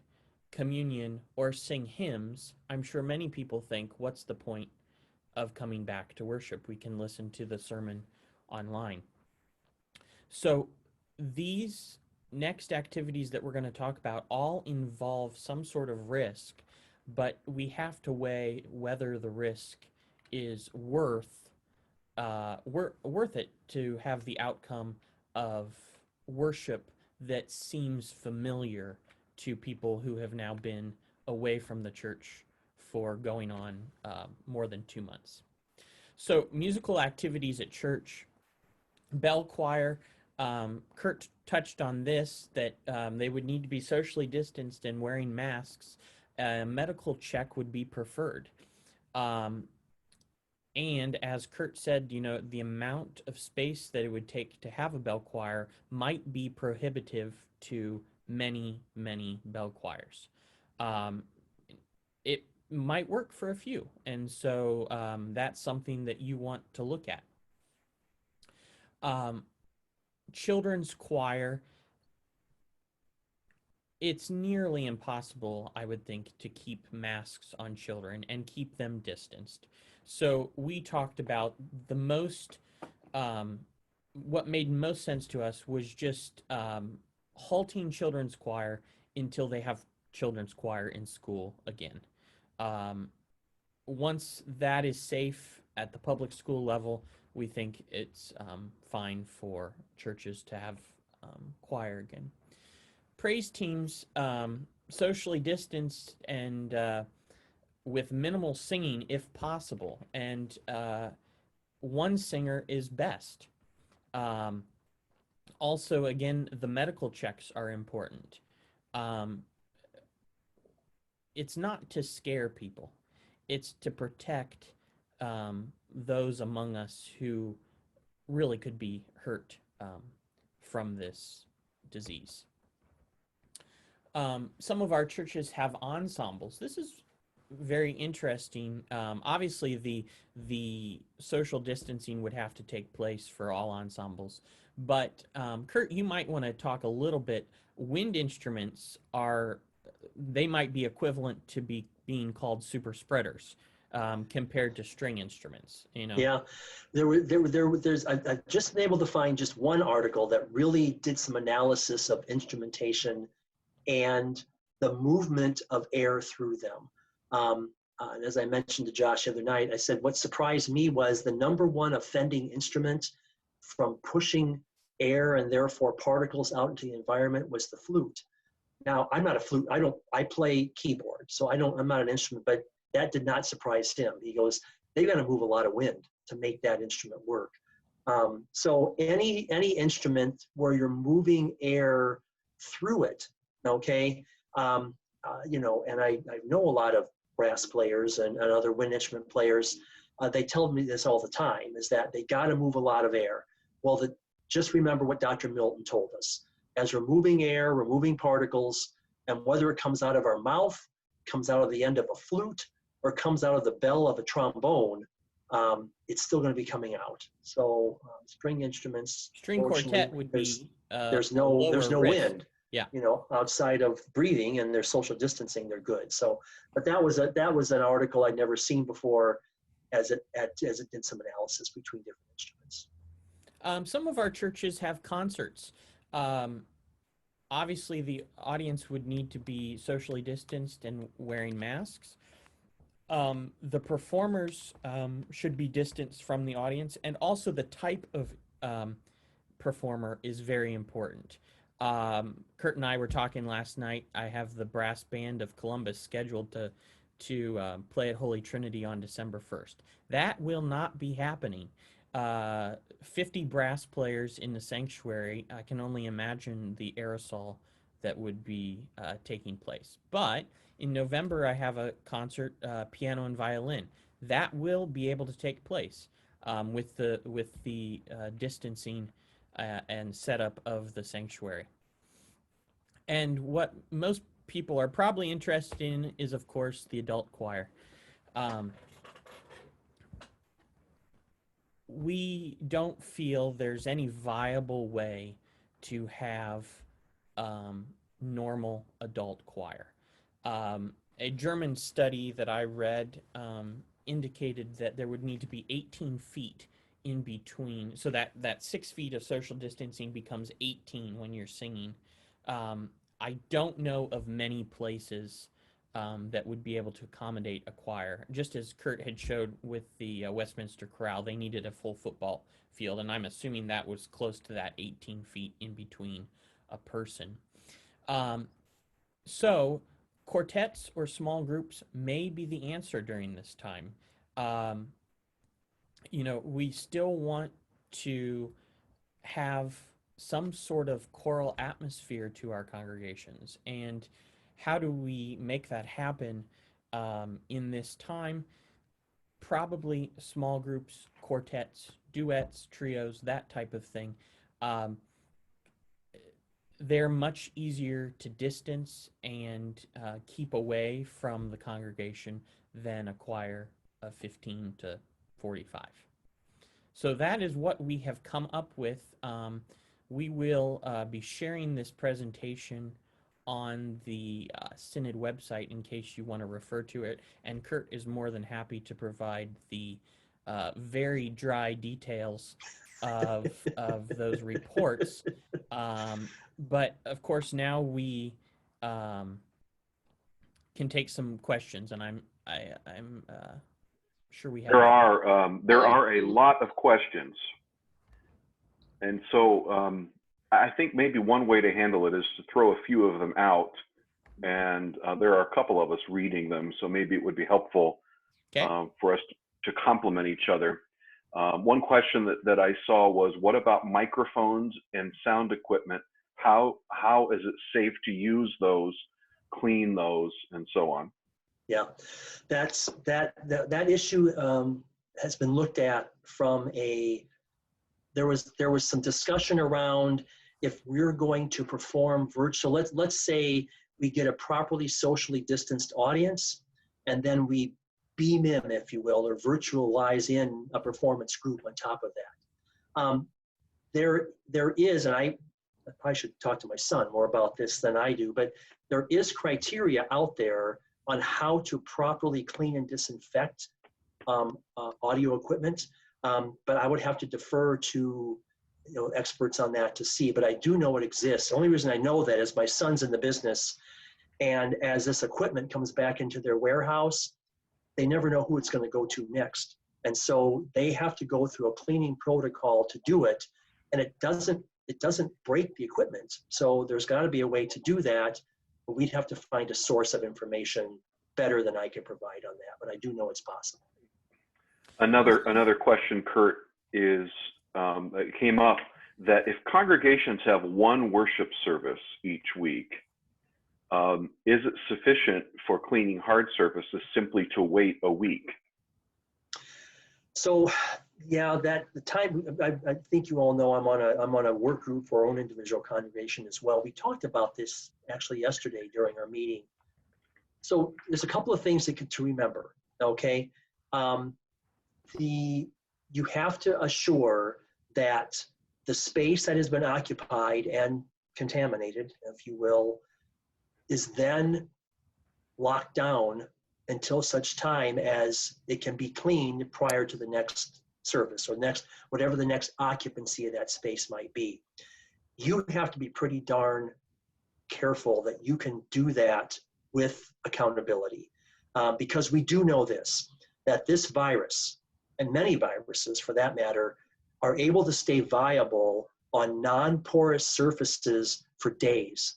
Speaker 2: communion, or sing hymns, I'm sure many people think, what's the point of coming back to worship? We can listen to the sermon online. So these next activities that we're going to talk about all involve some sort of risk, but we have to weigh whether the risk is worth it to have the outcome of worship that seems familiar to people who have now been away from the church for going on more than 2 months. So musical activities at church, bell choir. Curt touched on this, that they would need to be socially distanced and wearing masks. A medical check would be preferred. And as Curt said, the amount of space that it would take to have a bell choir might be prohibitive to many, many bell choirs. It might work for a few, and so that's something that you want to look at. Children's choir, it's nearly impossible, I would think, to keep masks on children and keep them distanced. So we talked about what made most sense to us was just halting children's choir until they have children's choir in school again. Once that is safe at the public school level, we think it's fine for churches to have choir again. Praise teams, socially distanced and with minimal singing if possible, and one singer is best. Also, again, the medical checks are important. It's not to scare people. It's to protect those among us who really could be hurt from this disease. Some of our churches have ensembles. This is very interesting. Obviously, the social distancing would have to take place for all ensembles. But Curt, you might want to talk a little bit. Wind instruments they might be equivalent to being called super spreaders compared to string instruments.
Speaker 3: Yeah, I've just been able to find just one article that really did some analysis of instrumentation and the movement of air through them. And as I mentioned to Josh the other night, I said what surprised me was the #1 offending instrument from pushing air and therefore particles out into the environment was the flute. Now, I'm not a flute. I play keyboard, so I'm not an instrument, but that did not surprise him. He goes, they're going to move a lot of wind to make that instrument work. So any instrument where you're moving air through it, okay, and I know a lot of brass players and other wind instrument players. They tell me this all the time, is that they got to move a lot of air. Well, just remember what Dr. Milton told us. As we're moving air, we're moving particles, and whether it comes out of our mouth, comes out of the end of a flute, or comes out of the bell of a trombone, it's still going to be coming out. So string instruments,
Speaker 2: string quartet would be
Speaker 3: there's no wind.
Speaker 2: Yeah.
Speaker 3: Outside of breathing and their social distancing, they're good. So, but that was an article I'd never seen before, as it did some analysis between different instruments.
Speaker 2: Some of our churches have concerts. Obviously, the audience would need to be socially distanced and wearing masks. The performers should be distanced from the audience, and also the type of performer is very important. Curt and I were talking last night. I have the brass band of Columbus scheduled to play at Holy Trinity on December 1st. That will not be happening. 50 brass players in the sanctuary, I can only imagine the aerosol that would be taking place. But in November, I have a concert, piano and violin. That will be able to take place with the distancing and setup of the sanctuary. And what most people are probably interested in is, of course, the adult choir. We don't feel there's any viable way to have normal adult choir. A German study that I read indicated that there would need to be 18 feet in between, so that 6 feet of social distancing becomes 18 when you're singing. I don't know of many places that would be able to accommodate a choir. Just as Curt had showed with the Westminster Chorale, they needed a full football field, and I'm assuming that was close to that 18 feet in between a person. So quartets or small groups may be the answer during this time. We still want to have some sort of choral atmosphere to our congregations. And how do we make that happen in this time? Probably small groups, quartets, duets, trios, that type of thing. They're much easier to distance and keep away from the congregation than a choir of 15 to 45. So that is what we have come up with. We will be sharing this presentation on the Synod website in case you want to refer to it, and Curt is more than happy to provide the very dry details of those reports. But of course, now we can take some questions, and I'm sure we have.
Speaker 4: There are a lot of questions, and so I think maybe one way to handle it is to throw a few of them out, and there are a couple of us reading them, so maybe it would be helpful for us to complement each other. One question that I saw was, what about microphones and sound equipment? How is it safe to use those, clean those, and so on?
Speaker 3: Yeah, that issue has been looked at from there was some discussion around if we're going to perform virtual. Let's say we get a properly socially distanced audience, and then we beam in, if you will, or virtualize in a performance group on top of that. There is, and I probably should talk to my son more about this than I do, but there is criteria out there on how to properly clean and disinfect audio equipment. But I would have to defer to experts on that to see, but I do know it exists. The only reason I know that is my son's in the business, and as this equipment comes back into their warehouse, they never know who it's going to go to next. And so they have to go through a cleaning protocol to do it, and it doesn't break the equipment. So there's got to be a way to do that, but we'd have to find a source of information better than I can provide on that, but I do know it's possible.
Speaker 4: Another question, Curt, is it came up that if congregations have one worship service each week, is it sufficient for cleaning hard surfaces simply to wait a week?
Speaker 3: So, yeah, the time, I think you all know I'm on a work group for our own individual congregation as well. We talked about this actually yesterday during our meeting. So there's a couple of things to remember, okay? You have to assure that the space that has been occupied and contaminated, if you will, is then locked down until such time as it can be cleaned prior to the next service or whatever the next occupancy of that space might be. You have to be pretty darn careful that you can do that with accountability, because we do know that this virus, and many viruses for that matter, are able to stay viable on non-porous surfaces for days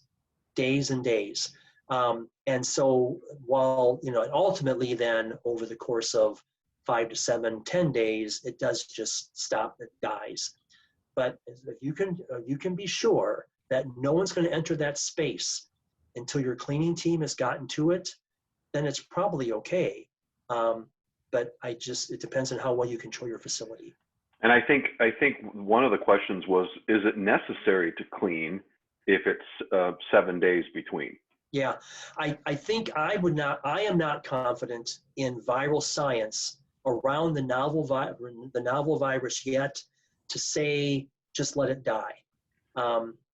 Speaker 3: and days. And so while, you know, ultimately then over the course of 5 to 7, 10 days, it does just stop, it dies. But if you can be sure that no one's going to enter that space until your cleaning team has gotten to it, then it's probably okay. But it depends on how well you control your facility.
Speaker 4: And I think one of the questions was, is it necessary to clean if it's 7 days between?
Speaker 3: Yeah, I think I am not confident in viral science around the novel virus yet to say, just let it die.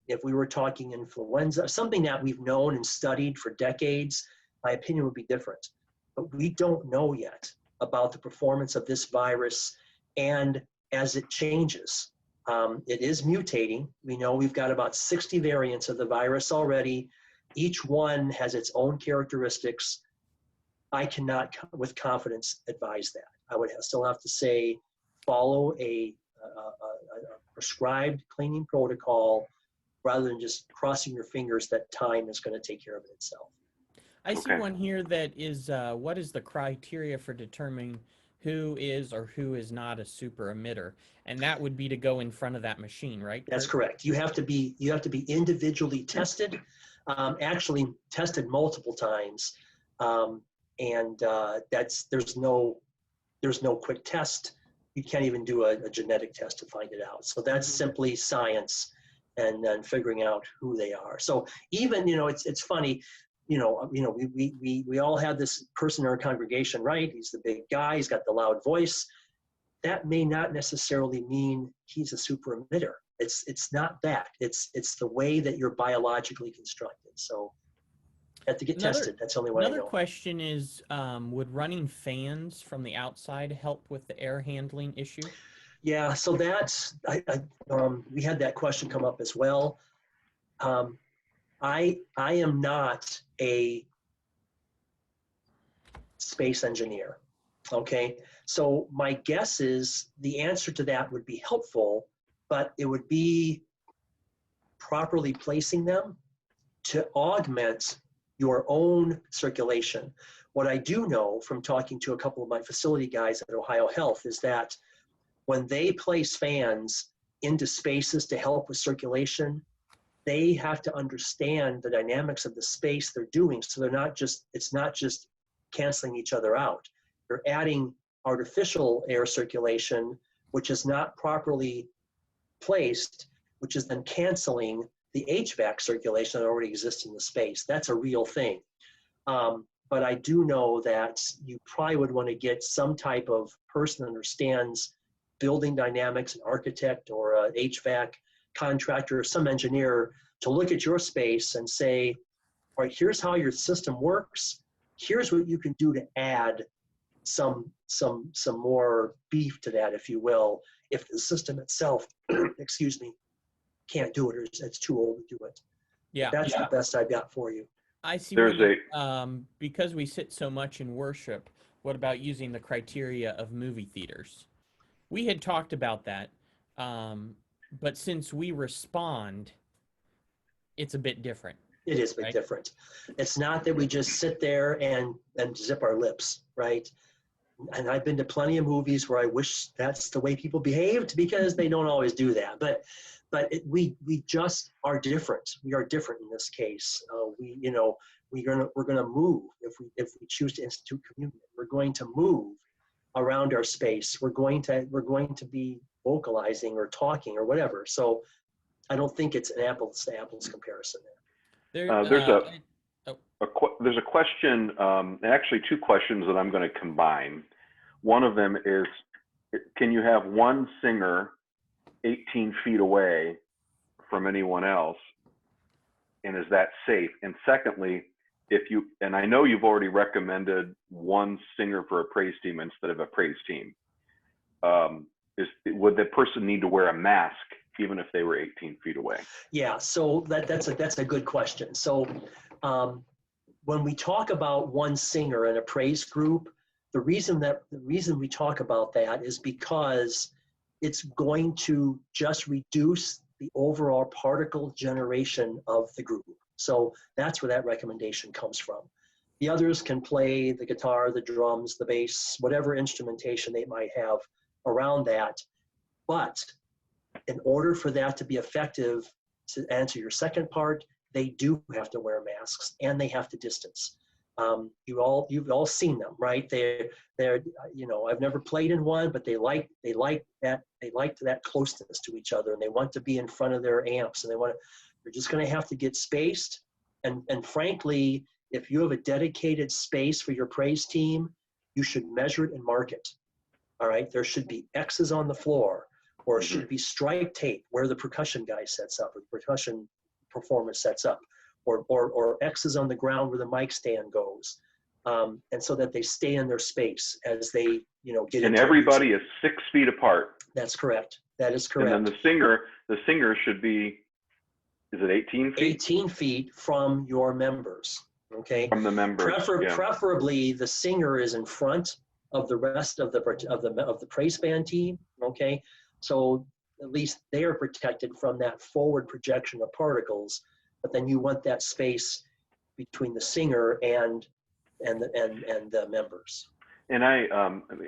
Speaker 3: If we were talking influenza, something that we've known and studied for decades, my opinion would be different. But we don't know yet about the performance of this virus, and as it changes. It is mutating. We know we've got about 60 variants of the virus already. Each one has its own characteristics. I cannot with confidence advise that. I would still have to say follow a prescribed cleaning protocol rather than just crossing your fingers that time is going to take care of it itself.
Speaker 2: I see one here that is, what is the criteria for determining who is or who is not a super emitter? And that would be to go in front of that machine, right?
Speaker 3: That's correct. You have to be individually tested, actually tested multiple times, and there's no quick test. You can't even do a genetic test to find it out. So that's simply science and then figuring out who they are. So even, you know, it's funny. We all have this person in our congregation, right? He's the big guy, he's got the loud voice. That may not necessarily mean he's a super emitter. It's not that. It's the way that you're biologically constructed. So you have to get tested. That's the only way I know.
Speaker 2: Another question is, would running fans from the outside help with the air handling issue?
Speaker 3: Yeah, so that's, we had that question come up as well. I am not a space engineer, okay? So my guess is the answer to that would be helpful, but it would be properly placing them to augment your own circulation. What I do know from talking to a couple of my facility guys at Ohio Health is that when they place fans into spaces to help with circulation, they have to understand the dynamics of the space they're doing. So it's not just canceling each other out. They're adding artificial air circulation, which is not properly placed, which is then canceling the HVAC circulation that already exists in the space. That's a real thing. But I do know that you probably would want to get some type of person that understands building dynamics, an architect or an HVAC contractor or some engineer to look at your space and say, all right, here's how your system works. Here's what you can do to add some more beef to that, if you will, if the system itself, excuse me, can't do it or it's too old to do it.
Speaker 2: Yeah,
Speaker 3: that's the best I've got for you.
Speaker 2: I see.
Speaker 4: There's
Speaker 2: because we sit so much in worship, what about using the criteria of movie theaters? We had talked about that, but since we respond, it's a bit different.
Speaker 3: It is a bit different. It's not that we just sit there and zip our lips, right? And I've been to plenty of movies where I wish that's the way people behaved, because they don't always do that. But we just are different. We are different in this case. We're gonna move if we choose to institute communion. We're going to move around our space. We're going to be vocalizing or talking or whatever. So I don't think it's an apples to apples comparison there.
Speaker 4: There's a question, actually two questions that I'm going to combine. One of them is, can you have one singer 18 feet away from anyone else, and is that safe? And secondly, and I know you've already recommended one singer for a praise team instead of a praise team, would the person need to wear a mask even if they were 18 feet away?
Speaker 3: Yeah, so that's a good question. So when we talk about one singer in a praise group, the reason we talk about that is because it's going to just reduce the overall particle generation of the group. So that's where that recommendation comes from. The others can play the guitar, the drums, the bass, whatever instrumentation they might have around that. But in order for that to be effective, to answer your second part, they do have to wear masks and they have to distance. You've all seen them, right? They're I've never played in one, but they like that closeness to each other, and they want to be in front of their amps, and they're just going to have to get spaced. And frankly, if you have a dedicated space for your praise team, you should measure it and mark it. All right, there should be X's on the floor, or it should be stripe tape where the percussion guy sets up, or the percussion performer sets up, or X's on the ground where the mic stand goes, and so that they stay in their space as they get.
Speaker 4: And everybody is 6 feet apart.
Speaker 3: That's correct. That is correct.
Speaker 4: And then the singer should be, is it 18 feet?
Speaker 3: 18 feet from your members. Okay.
Speaker 4: From the members.
Speaker 3: Preferably, the singer is in front of the rest of the praise band team. Okay, so at least they are protected from that forward projection of particles. But then you want that space between the singer and the members. And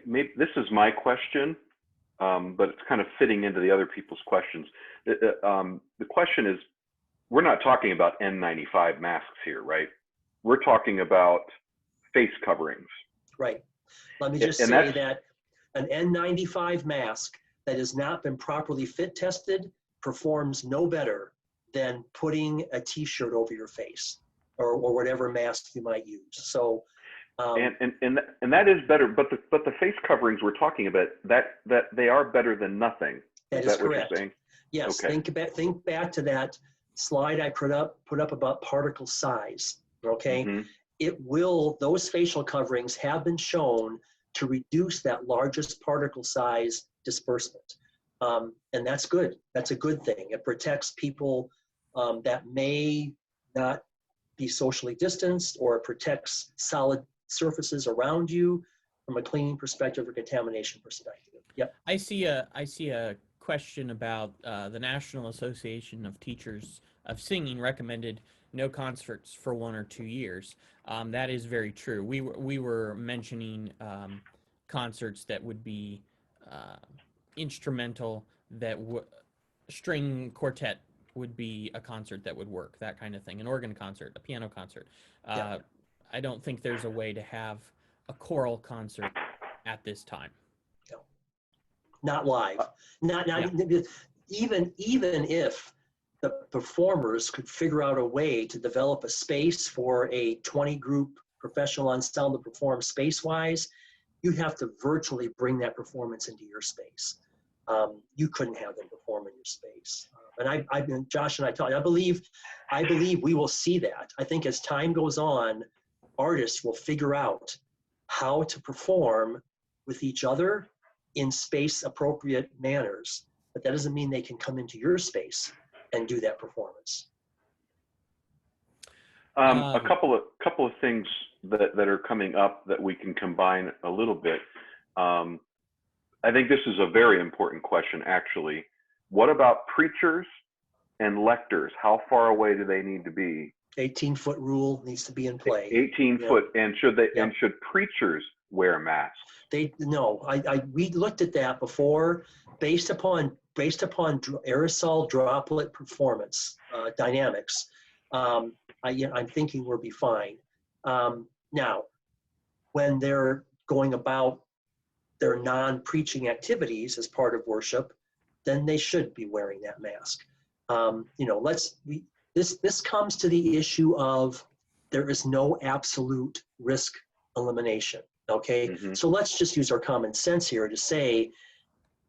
Speaker 4: maybe this is my question, but it's kind of fitting into the other people's questions. The question is, we're not talking about N95 masks here, right? We're talking about face coverings.
Speaker 3: Right. Let me just say that an N95 mask that has not been properly fit tested performs no better than putting a T-shirt over your face or whatever mask you might use. So,
Speaker 4: and that is better, but the face coverings we're talking about, that they are better than nothing.
Speaker 3: That is correct.
Speaker 4: What you're saying?
Speaker 3: Yes.
Speaker 4: Okay.
Speaker 3: Think back to that slide I put up about particle size. Okay. Those facial coverings have been shown to reduce that largest particle size disbursement. And that's good. That's a good thing. It protects people that may not be socially distanced, or it protects solid surfaces around you from a cleaning perspective or contamination perspective. Yep.
Speaker 2: I see a question about the National Association of Teachers of Singing recommended no concerts for 1 or 2 years. That is very true. We were mentioning concerts that would be instrumental, that string quartet would be a concert that would work, that kind of thing. An organ concert, a piano concert. I don't think there's a way to have a choral concert at this time.
Speaker 3: No. Not live. Even if the performers could figure out a way to develop a space for a 20-group professional ensemble to perform space-wise, you'd have to virtually bring that performance into your space. You couldn't have them perform in your space. And Josh and I talked, I believe we will see that. I think as time goes on, artists will figure out how to perform with each other in space-appropriate manners. But that doesn't mean they can come into your space and do that performance.
Speaker 4: A couple of things that are coming up that we can combine a little bit. I think this is a very important question, actually. What about preachers and lectors? How far away do they need to be?
Speaker 3: 18-foot rule needs to be in play.
Speaker 4: 18 foot, and should preachers wear masks?
Speaker 3: We looked at that before, based upon aerosol droplet performance dynamics. I'm thinking we'll be fine. Now, when they're going about their non-preaching activities as part of worship, then they should be wearing that mask. This comes to the issue of there is no absolute risk elimination. Okay, so let's just use our common sense here to say,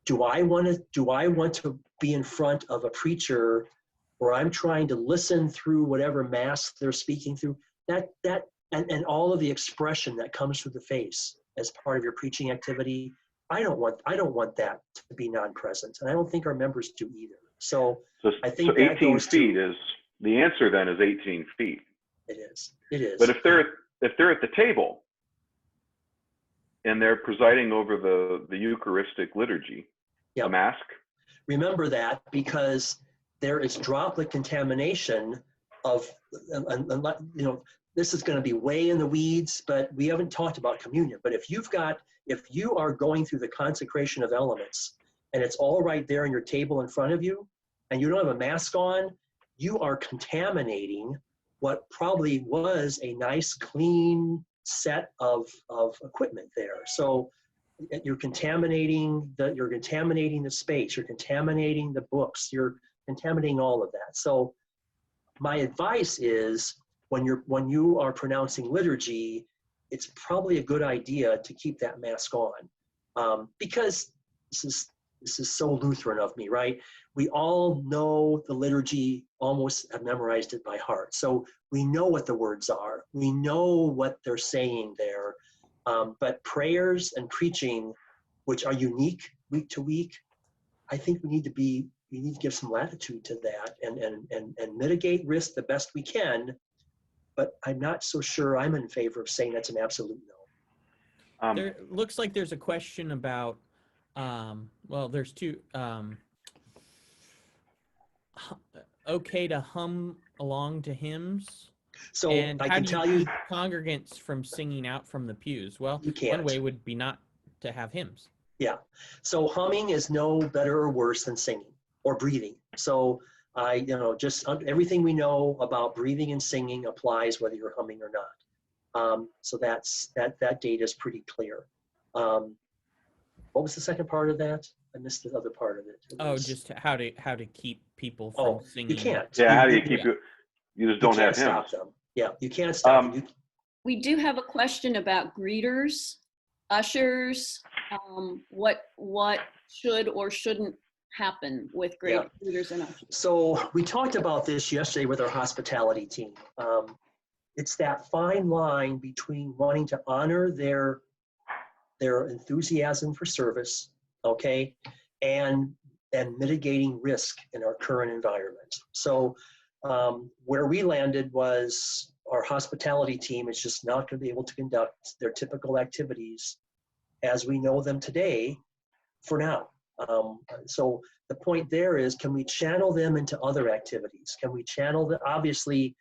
Speaker 3: do I want to be in front of a preacher where I'm trying to listen through whatever mask they're speaking through, and all of the expression that comes through the face as part of your preaching activity? I don't want that to be non-present, and I don't think our members do either. So I think
Speaker 4: 18 feet is the answer. Then is 18 feet.
Speaker 3: It is.
Speaker 4: But if they're at the table and they're presiding over the Eucharistic liturgy, a mask.
Speaker 3: Remember that, because there is droplet contamination you know, this is going to be way in the weeds, but we haven't talked about communion. But if you are going through the consecration of elements and it's all right there on your table in front of you and you don't have a mask on, you are contaminating what probably was a nice, clean set of equipment there. So you're contaminating the space, you're contaminating the books, you're contaminating all of that. So my advice is when you are pronouncing liturgy, it's probably a good idea to keep that mask on, because this is so Lutheran of me, right? We all know the liturgy, almost have memorized it by heart. So we know what the words are. We know what they're saying there. But prayers and preaching, which are unique week to week, I think we need to give some latitude to that and mitigate risk the best we can. But I'm not so sure I'm in favor of saying that's an absolute no.
Speaker 2: There looks like there's a question about, well, there's two. Okay to hum along to hymns.
Speaker 3: So
Speaker 2: and
Speaker 3: I
Speaker 2: how
Speaker 3: can
Speaker 2: do
Speaker 3: tell
Speaker 2: you
Speaker 3: you,
Speaker 2: keep congregants from singing out from the pews? Well,
Speaker 3: you can't.
Speaker 2: one way would be not to have hymns.
Speaker 3: Yeah. So humming is no better or worse than singing or breathing. So just everything we know about breathing and singing applies whether you're humming or not. So that data is pretty clear. What was the second part of that? I missed the other part of it.
Speaker 2: Just how to keep people from singing.
Speaker 3: You can't.
Speaker 4: Yeah, how do you keep it? You just don't have hymns.
Speaker 3: Stop them. Yeah, you can't stop them.
Speaker 1: We do have a question about greeters, ushers, what should or shouldn't happen with greeters and ushers.
Speaker 3: So we talked about this yesterday with our hospitality team. It's that fine line between wanting to honor their enthusiasm for service, okay, and mitigating risk in our current environment. So where we landed was our hospitality team is just not going to be able to conduct their typical activities as we know them today for now. So the point there is, can we channel them into other activities? Can we channel the, obviously,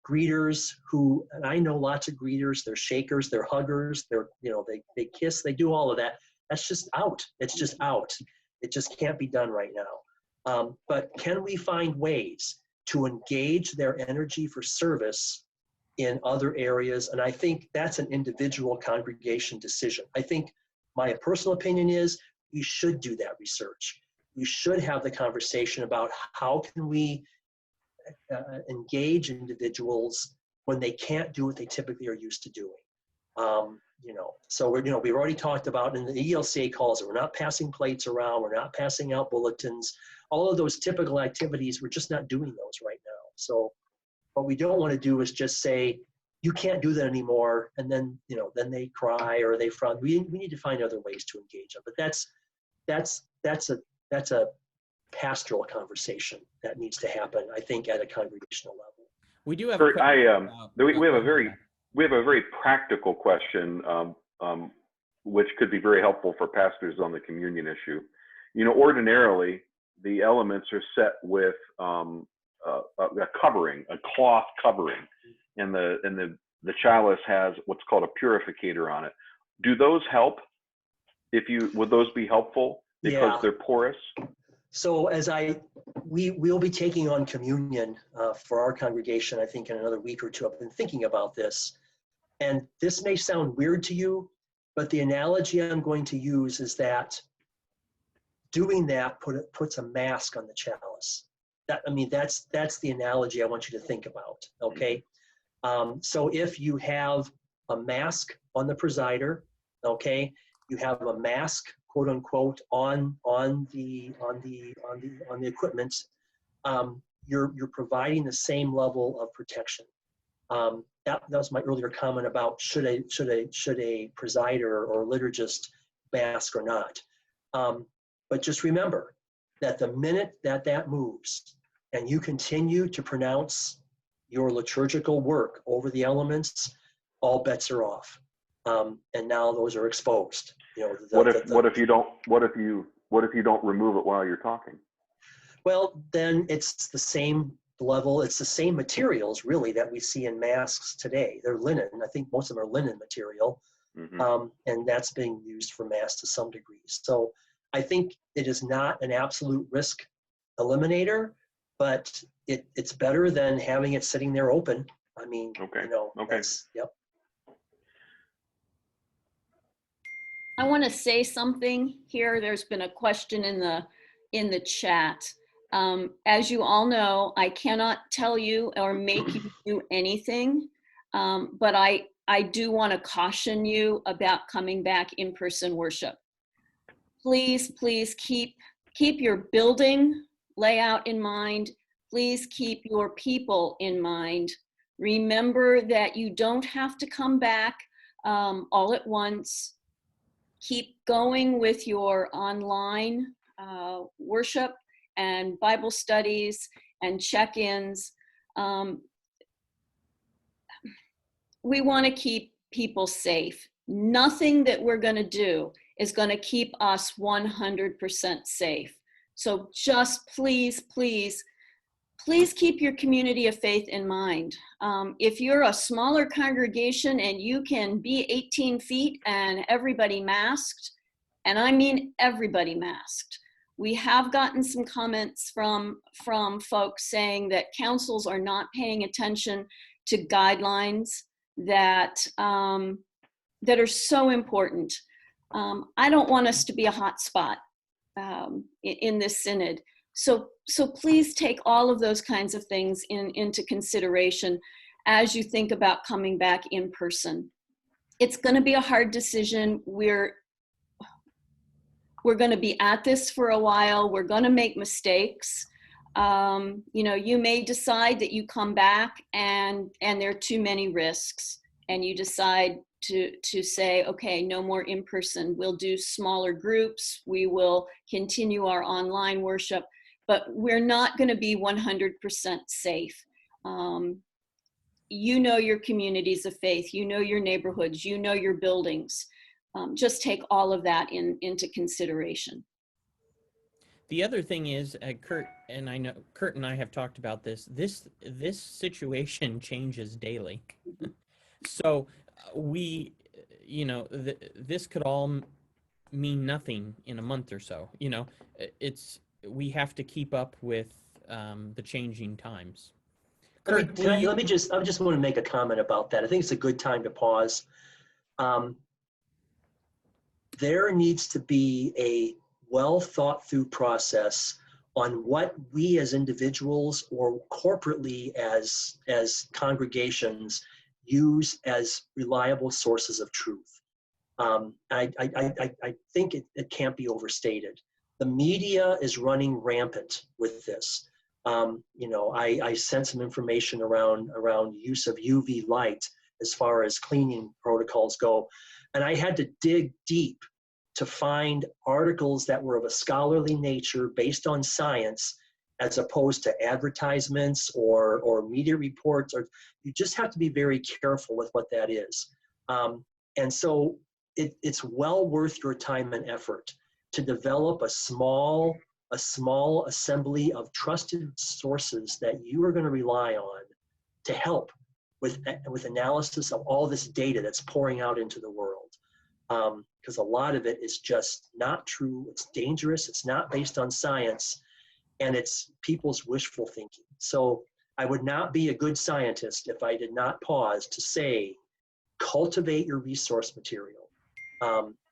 Speaker 3: greeters who, and I know lots of greeters, they're shakers, they're huggers, they kiss, they do all of that. That's just out. It's just out. It just can't be done right now. But can we find ways to engage their energy for service in other areas? And I think that's an individual congregation decision. I think my personal opinion is we should do that research. We should have the conversation about how can we engage individuals when they can't do what they typically are used to doing. So we've already talked about, in the ELCA calls, we're not passing plates around, we're not passing out bulletins, all of those typical activities, we're just not doing those right now. So what we don't want to do is just say, you can't do that anymore, and then they cry or they frown. We need to find other ways to engage them. But that's a pastoral conversation that needs to happen, I think, at a congregational level.
Speaker 2: We do have.
Speaker 4: Curt, we have a very practical question, which could be very helpful for pastors on the communion issue. Ordinarily the elements are set with a covering, a cloth covering, and the chalice has what's called a purificator on it. Do those help? Would those be helpful because they're porous?
Speaker 3: So we'll be taking on communion for our congregation, I think, in another week or two. I've been thinking about this, and this may sound weird to you, but the analogy I'm going to use is that doing that puts a mask on the chalice. That's the analogy I want you to think about, okay? So if you have a mask on the presider, okay, you have a mask, quote unquote, on the equipment, you're providing the same level of protection. That was my earlier comment about should a presider or liturgist mask or not. But just remember that the minute that moves and you continue to pronounce your liturgical work over the elements, all bets are off. And now those are exposed.
Speaker 4: What if you don't remove it while you're talking?
Speaker 3: Well, then it's the same level. It's the same materials really that we see in masks today. They're linen. I think most of them are linen material. And that's being used for masks to some degree. So I think it is not an absolute risk eliminator, but it's better than having it sitting there open. I mean, you know, that's, yep.
Speaker 1: I want to say something here. There's been a question in the chat. As you all know, I cannot tell you or make you do anything, but I do want to caution you about coming back in-person worship. Please, please keep your building layout in mind. Please keep your people in mind. Remember that you don't have to come back all at once. Keep going with your online worship and Bible studies and check-ins. We want to keep people safe. Nothing that we're going to do is going to keep us 100% safe. So just please, please, please keep your community of faith in mind. If you're a smaller congregation and you can be 18 feet and everybody masked, and I mean everybody masked, we have gotten some comments from folks saying that councils are not paying attention to guidelines that that are so important. I don't want us to be a hot spot in this synod. So please take all of those kinds of things into consideration as you think about coming back in person. It's going to be a hard decision. We're going to be at this for a while. We're going to make mistakes. You know, you may decide that you come back and there are too many risks, and you decide to say, okay, no more in person. We'll do smaller groups. We will continue our online worship, but we're not going to be 100% safe. You know your communities of faith. You know your neighborhoods. You know your buildings. Just take all of that into consideration.
Speaker 2: The other thing is, Curt, and I know Curt and I have talked about this. This situation changes daily. So we, you know, this could all mean nothing in a month or so. You know, we have to keep up with the changing times.
Speaker 3: I just want to make a comment about that. I think it's a good time to pause. There needs to be a well thought through process on what we as individuals or corporately as congregations use as reliable sources of truth. I think it can't be overstated. The media is running rampant with this. You know, I sent some information around use of UV light as far as cleaning protocols go, and I had to dig deep to find articles that were of a scholarly nature based on science, as opposed to advertisements or media reports. Or you just have to be very careful with what that is. And so it's well worth your time and effort to develop a small assembly of trusted sources that you are going to rely on to help with analysis of all this data that's pouring out into the world. Because a lot of it is just not true. It's dangerous. It's not based on science, and it's people's wishful thinking. So I would not be a good scientist if I did not pause to say, cultivate your resource material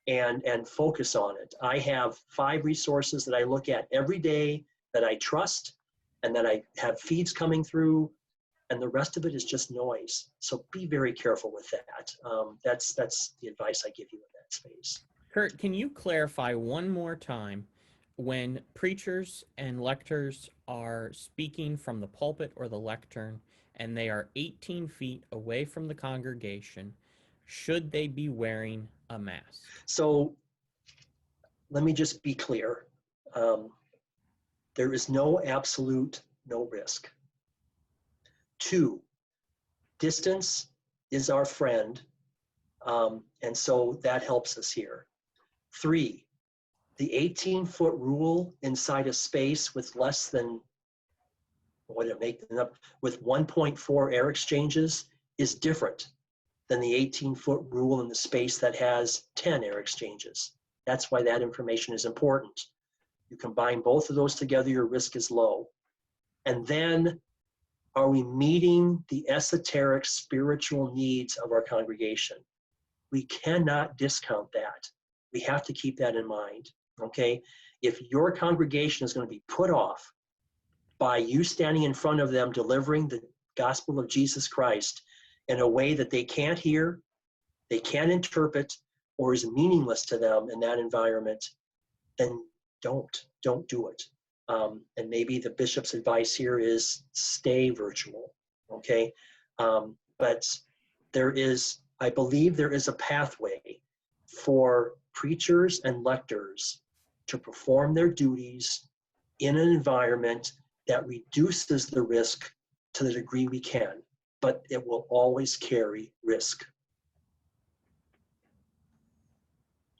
Speaker 3: and focus on it. I have 5 resources that I look at every day that I trust and that I have feeds coming through, and the rest of it is just noise. So be very careful with that. That's the advice I give you in that space.
Speaker 2: Curt, can you clarify one more time, when preachers and lectors are speaking from the pulpit or the lectern and they are 18 feet away from the congregation, should they be wearing a mask? So
Speaker 3: let me just be clear. There is no absolute no risk. 2, distance is our friend, and so that helps us here. 3, the 18-foot rule inside a space with less than what did it make them up, with 1.4 air exchanges is different than the 18-foot rule in the space that has 10 air exchanges. That's why that information is important. You combine both of those together, your risk is low. And then, are we meeting the esoteric spiritual needs of our congregation? We cannot discount that. We have to keep that in mind, okay? If your congregation is going to be put off by you standing in front of them delivering the gospel of Jesus Christ in a way that they can't hear, they can't interpret, or is meaningless to them in that environment, then don't do it. And maybe the bishop's advice here is stay virtual, okay? But I believe there is a pathway for preachers and lectors to perform their duties in an environment that reduces the risk to the degree we can, but it will always carry risk.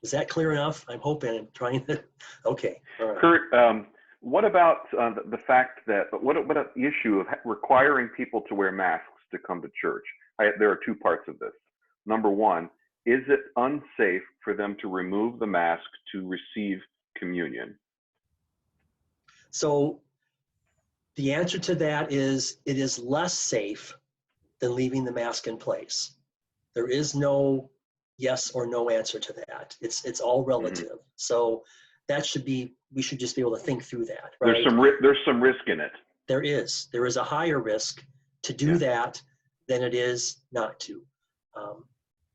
Speaker 3: Is that clear enough? I'm hoping. I'm trying to. Okay. All right.
Speaker 4: Curt, what about the fact that, what about the issue of requiring people to wear masks to come to church? There are two parts of this. Number one, is it unsafe for them to remove the mask to receive communion?
Speaker 3: So the answer to that is it is less safe than leaving the mask in place. There is no yes or no answer to that. It's all relative. Mm-hmm. So that we should just be able to think through that, right?
Speaker 4: There's some risk in it.
Speaker 3: There is a higher risk to do that than it is not to.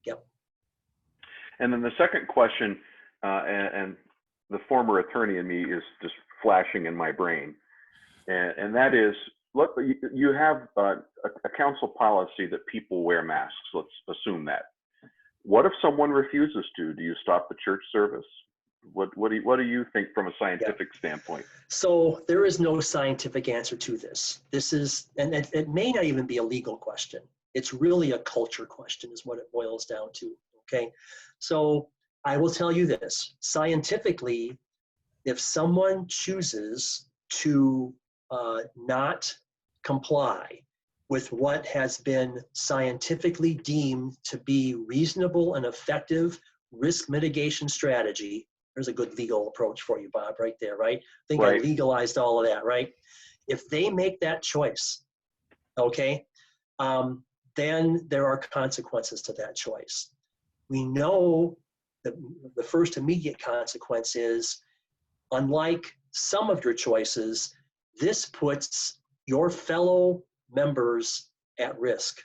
Speaker 3: Yep.
Speaker 4: And then the second question, and the former attorney in me is just flashing in my brain, and that is, look, you have a council policy that people wear masks. Let's assume that. What if someone refuses to? Do you stop the church service? What do you think from a scientific standpoint?
Speaker 3: So there is no scientific answer to this. This is, and it may not even be a legal question. It's really a culture question is what it boils down to, okay? So I will tell you this, scientifically, if someone chooses to not comply with what has been scientifically deemed to be reasonable and effective risk mitigation strategy, there's a good legal approach for you, Bob, right there, right? I think I legalized all of that, right? If they make that choice, okay, then there are consequences to that choice. We know that the first immediate consequence is, unlike some of your choices, this puts your fellow members at risk.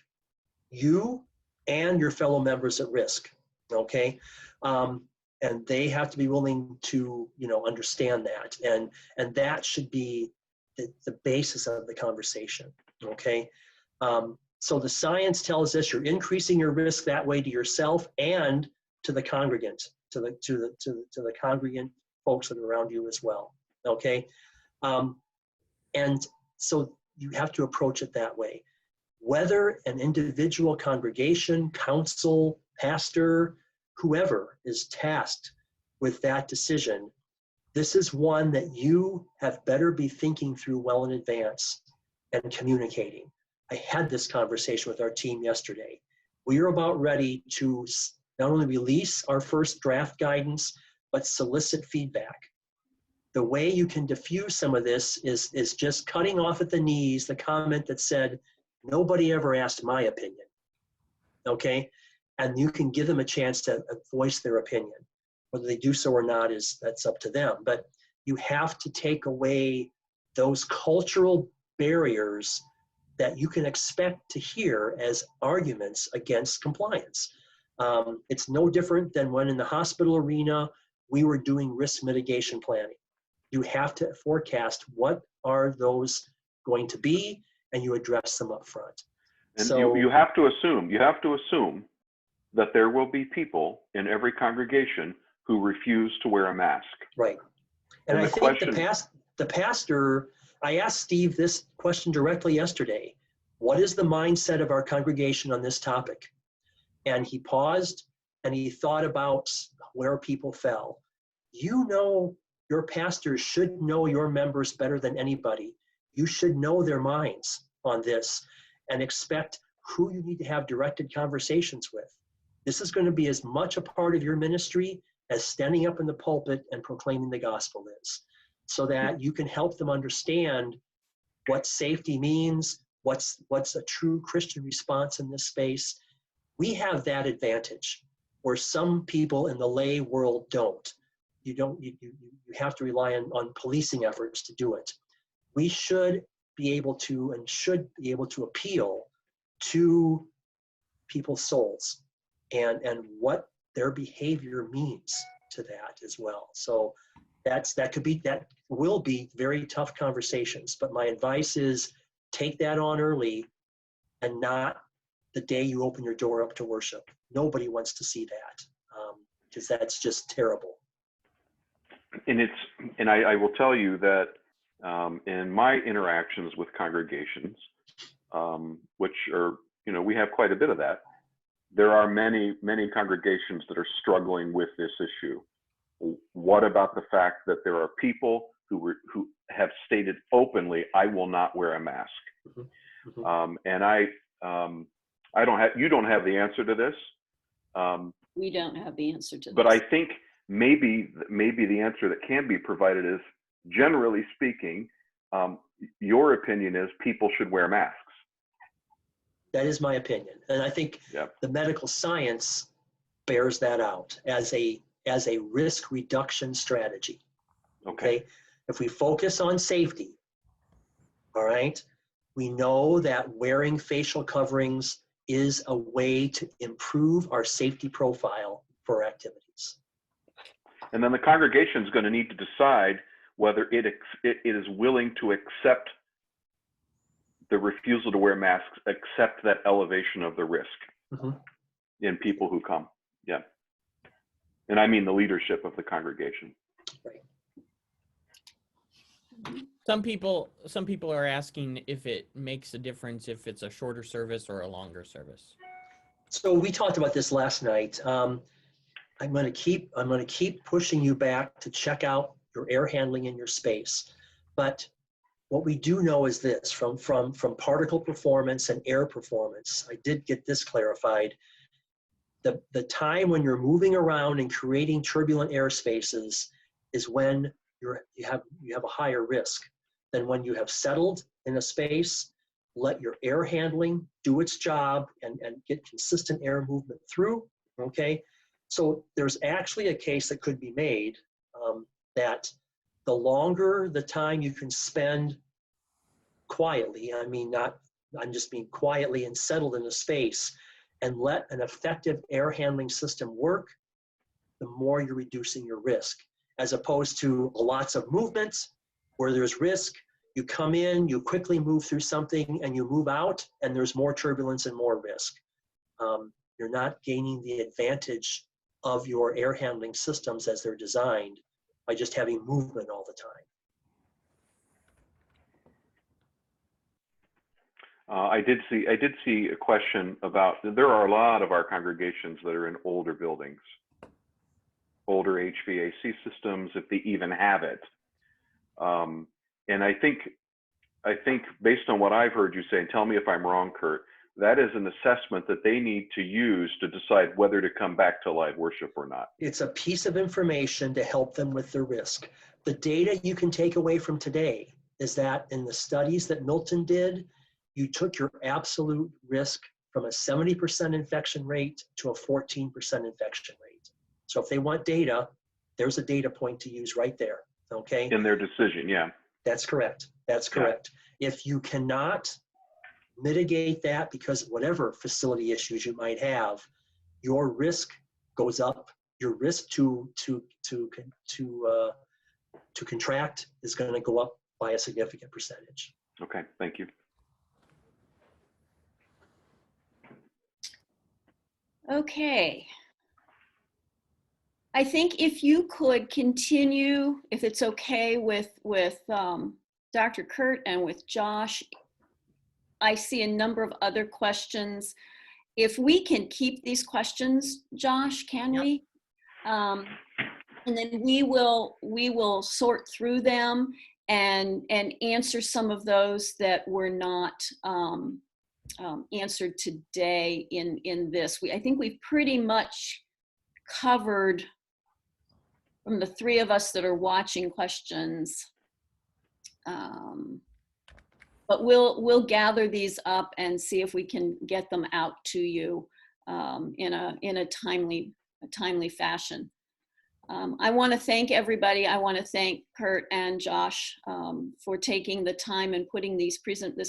Speaker 3: You and your fellow members at risk, okay? And they have to be willing to, understand that. And that should be the basis of the conversation, okay? So the science tells us you're increasing your risk that way to yourself and to the congregant, to the congregant folks that are around you as well, okay? And so you have to approach it that way. Whether an individual congregation, council, pastor, whoever is tasked with that decision, this is one that you have better be thinking through well in advance and communicating. I had this conversation with our team yesterday. We are about ready to not only release our first draft guidance, but solicit feedback. The way you can diffuse some of this is just cutting off at the knees the comment that said, nobody ever asked my opinion, okay? And you can give them a chance to voice their opinion. Whether they do so or not that's up to them. But you have to take away those cultural barriers that you can expect to hear as arguments against compliance. It's no different than when in the hospital arena, we were doing risk mitigation planning. You have to forecast what are those going to be, and you address them up front.
Speaker 4: And
Speaker 3: so
Speaker 4: you have to assume that there will be people in every congregation who refuse to wear a mask.
Speaker 3: Right. And I think the pastor, I asked Steve this question directly yesterday. What is the mindset of our congregation on this topic? And he paused and he thought about where people fell. Your pastors should know your members better than anybody. You should know their minds on this and expect who you need to have directed conversations with. This is going to be as much a part of your ministry as standing up in the pulpit and proclaiming the gospel is, so that you can help them understand what safety means, what's a true Christian response in this space. We have that advantage where some people in the lay world don't. You have to rely on policing efforts to do it. We should be able to appeal to people's souls and what their behavior means to that as well. So that will be very tough conversations, but my advice is take that on early and not the day you open your door up to worship. Nobody wants to see that, because that's just terrible.
Speaker 4: And I will tell you that in my interactions with congregations, which are, we have quite a bit of that, there are many congregations that are struggling with this issue. What about the fact that there are people who have stated openly, I will not wear a mask?
Speaker 3: Mm-hmm. Mm-hmm.
Speaker 4: And you don't have the answer to this.
Speaker 1: We don't have the answer to this.
Speaker 4: But I think maybe the answer that can be provided is, generally speaking, your opinion is people should wear masks.
Speaker 3: That is my opinion. And I think the medical science bears that out as a risk reduction strategy. Okay. If we focus on safety, all right, we know that wearing facial coverings is a way to improve our safety profile for activities.
Speaker 4: And then the congregation is going to need to decide whether it is willing to accept the refusal to wear masks, accept that elevation of the risk in people who come. Yeah. And I mean the leadership of the congregation.
Speaker 3: Right.
Speaker 2: Some people are asking if it makes a difference if it's a shorter service or a longer service.
Speaker 3: So we talked about this last night. I'm going to keep pushing you back to check out your air handling in your space. But what we do know is this, from particle performance and air performance, I did get this clarified. The time when you're moving around and creating turbulent air spaces is when you have a higher risk than when you have settled in a space, let your air handling do its job and get consistent air movement through, okay? So there's actually a case that could be made that the longer the time you can spend quietly, I'm just being quietly and settled in a space, and let an effective air handling system work, the more you're reducing your risk, as opposed to lots of movements where there's risk. You come in, you quickly move through something, and you move out, and there's more turbulence and more risk. You're not gaining the advantage of your air handling systems as they're designed by just having movement all the time.
Speaker 4: I did see a question about, there are a lot of our congregations that are in older buildings, older HVAC systems, if they even have it. And I think based on what I've heard you say, and tell me if I'm wrong, Curt, that is an assessment that they need to use to decide whether to come back to live worship or not. It's
Speaker 3: a piece of information to help them with their risk. The data you can take away from today is that in the studies that Milton did, you took your absolute risk from a 70% infection rate to a 14% infection rate. So if they want data, there's a data point to use right there, okay?
Speaker 4: In their decision, yeah.
Speaker 3: That's correct. That's correct. Yeah. If you cannot mitigate that because of whatever facility issues you might have, your risk goes up. Your risk to contract is going to go up by a significant percentage.
Speaker 4: Okay, thank you.
Speaker 1: Okay. I think if you could continue, if it's okay with Dr. Curt and with Josh, I see a number of other questions. If we can keep these questions, Josh, can we? And then we will sort through them and answer some of those that were not answered today in this. I think we've pretty much covered, from the three of us that are watching, questions. But we'll gather these up and see if we can get them out to you in a timely fashion. I want to thank everybody. I want to thank Curt and Josh for taking the time and putting this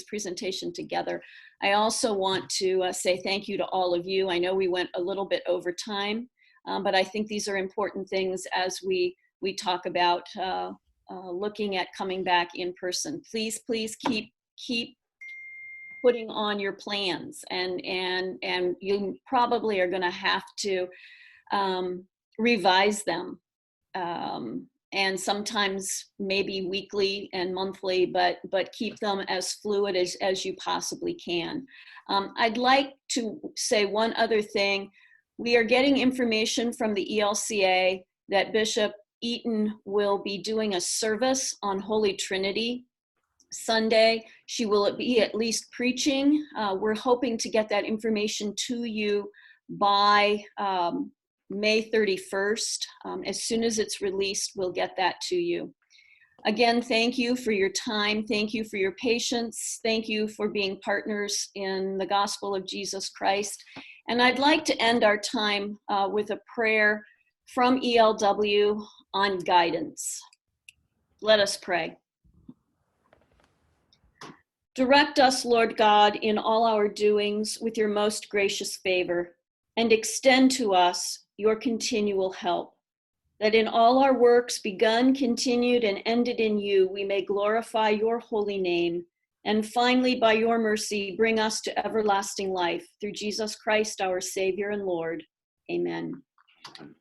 Speaker 1: presentation together. I also want to say thank you to all of you. I know we went a little bit over time, but I think these are important things as we talk about looking at coming back in person. Please keep putting on your plans, and you probably are going to have to revise them, and sometimes maybe weekly and monthly, but keep them as fluid as you possibly can. I'd like to say one other thing. We are getting information from the ELCA that Bishop Eaton will be doing a service on Holy Trinity Sunday. She will be at least preaching. We're hoping to get that information to you by May 31st. As soon as it's released, we'll get that to you. Again, thank you for your time. Thank you for your patience. Thank you for being partners in the gospel of Jesus Christ. And I'd like to end our time with a prayer from ELW on guidance. Let us pray. Direct us, Lord God, in all our doings with your most gracious favor, and extend to us your continual help, that in all our works begun, continued, and ended in you, we may glorify your holy name, and finally, by your mercy, bring us to everlasting life, through Jesus Christ, our Savior and Lord. Amen.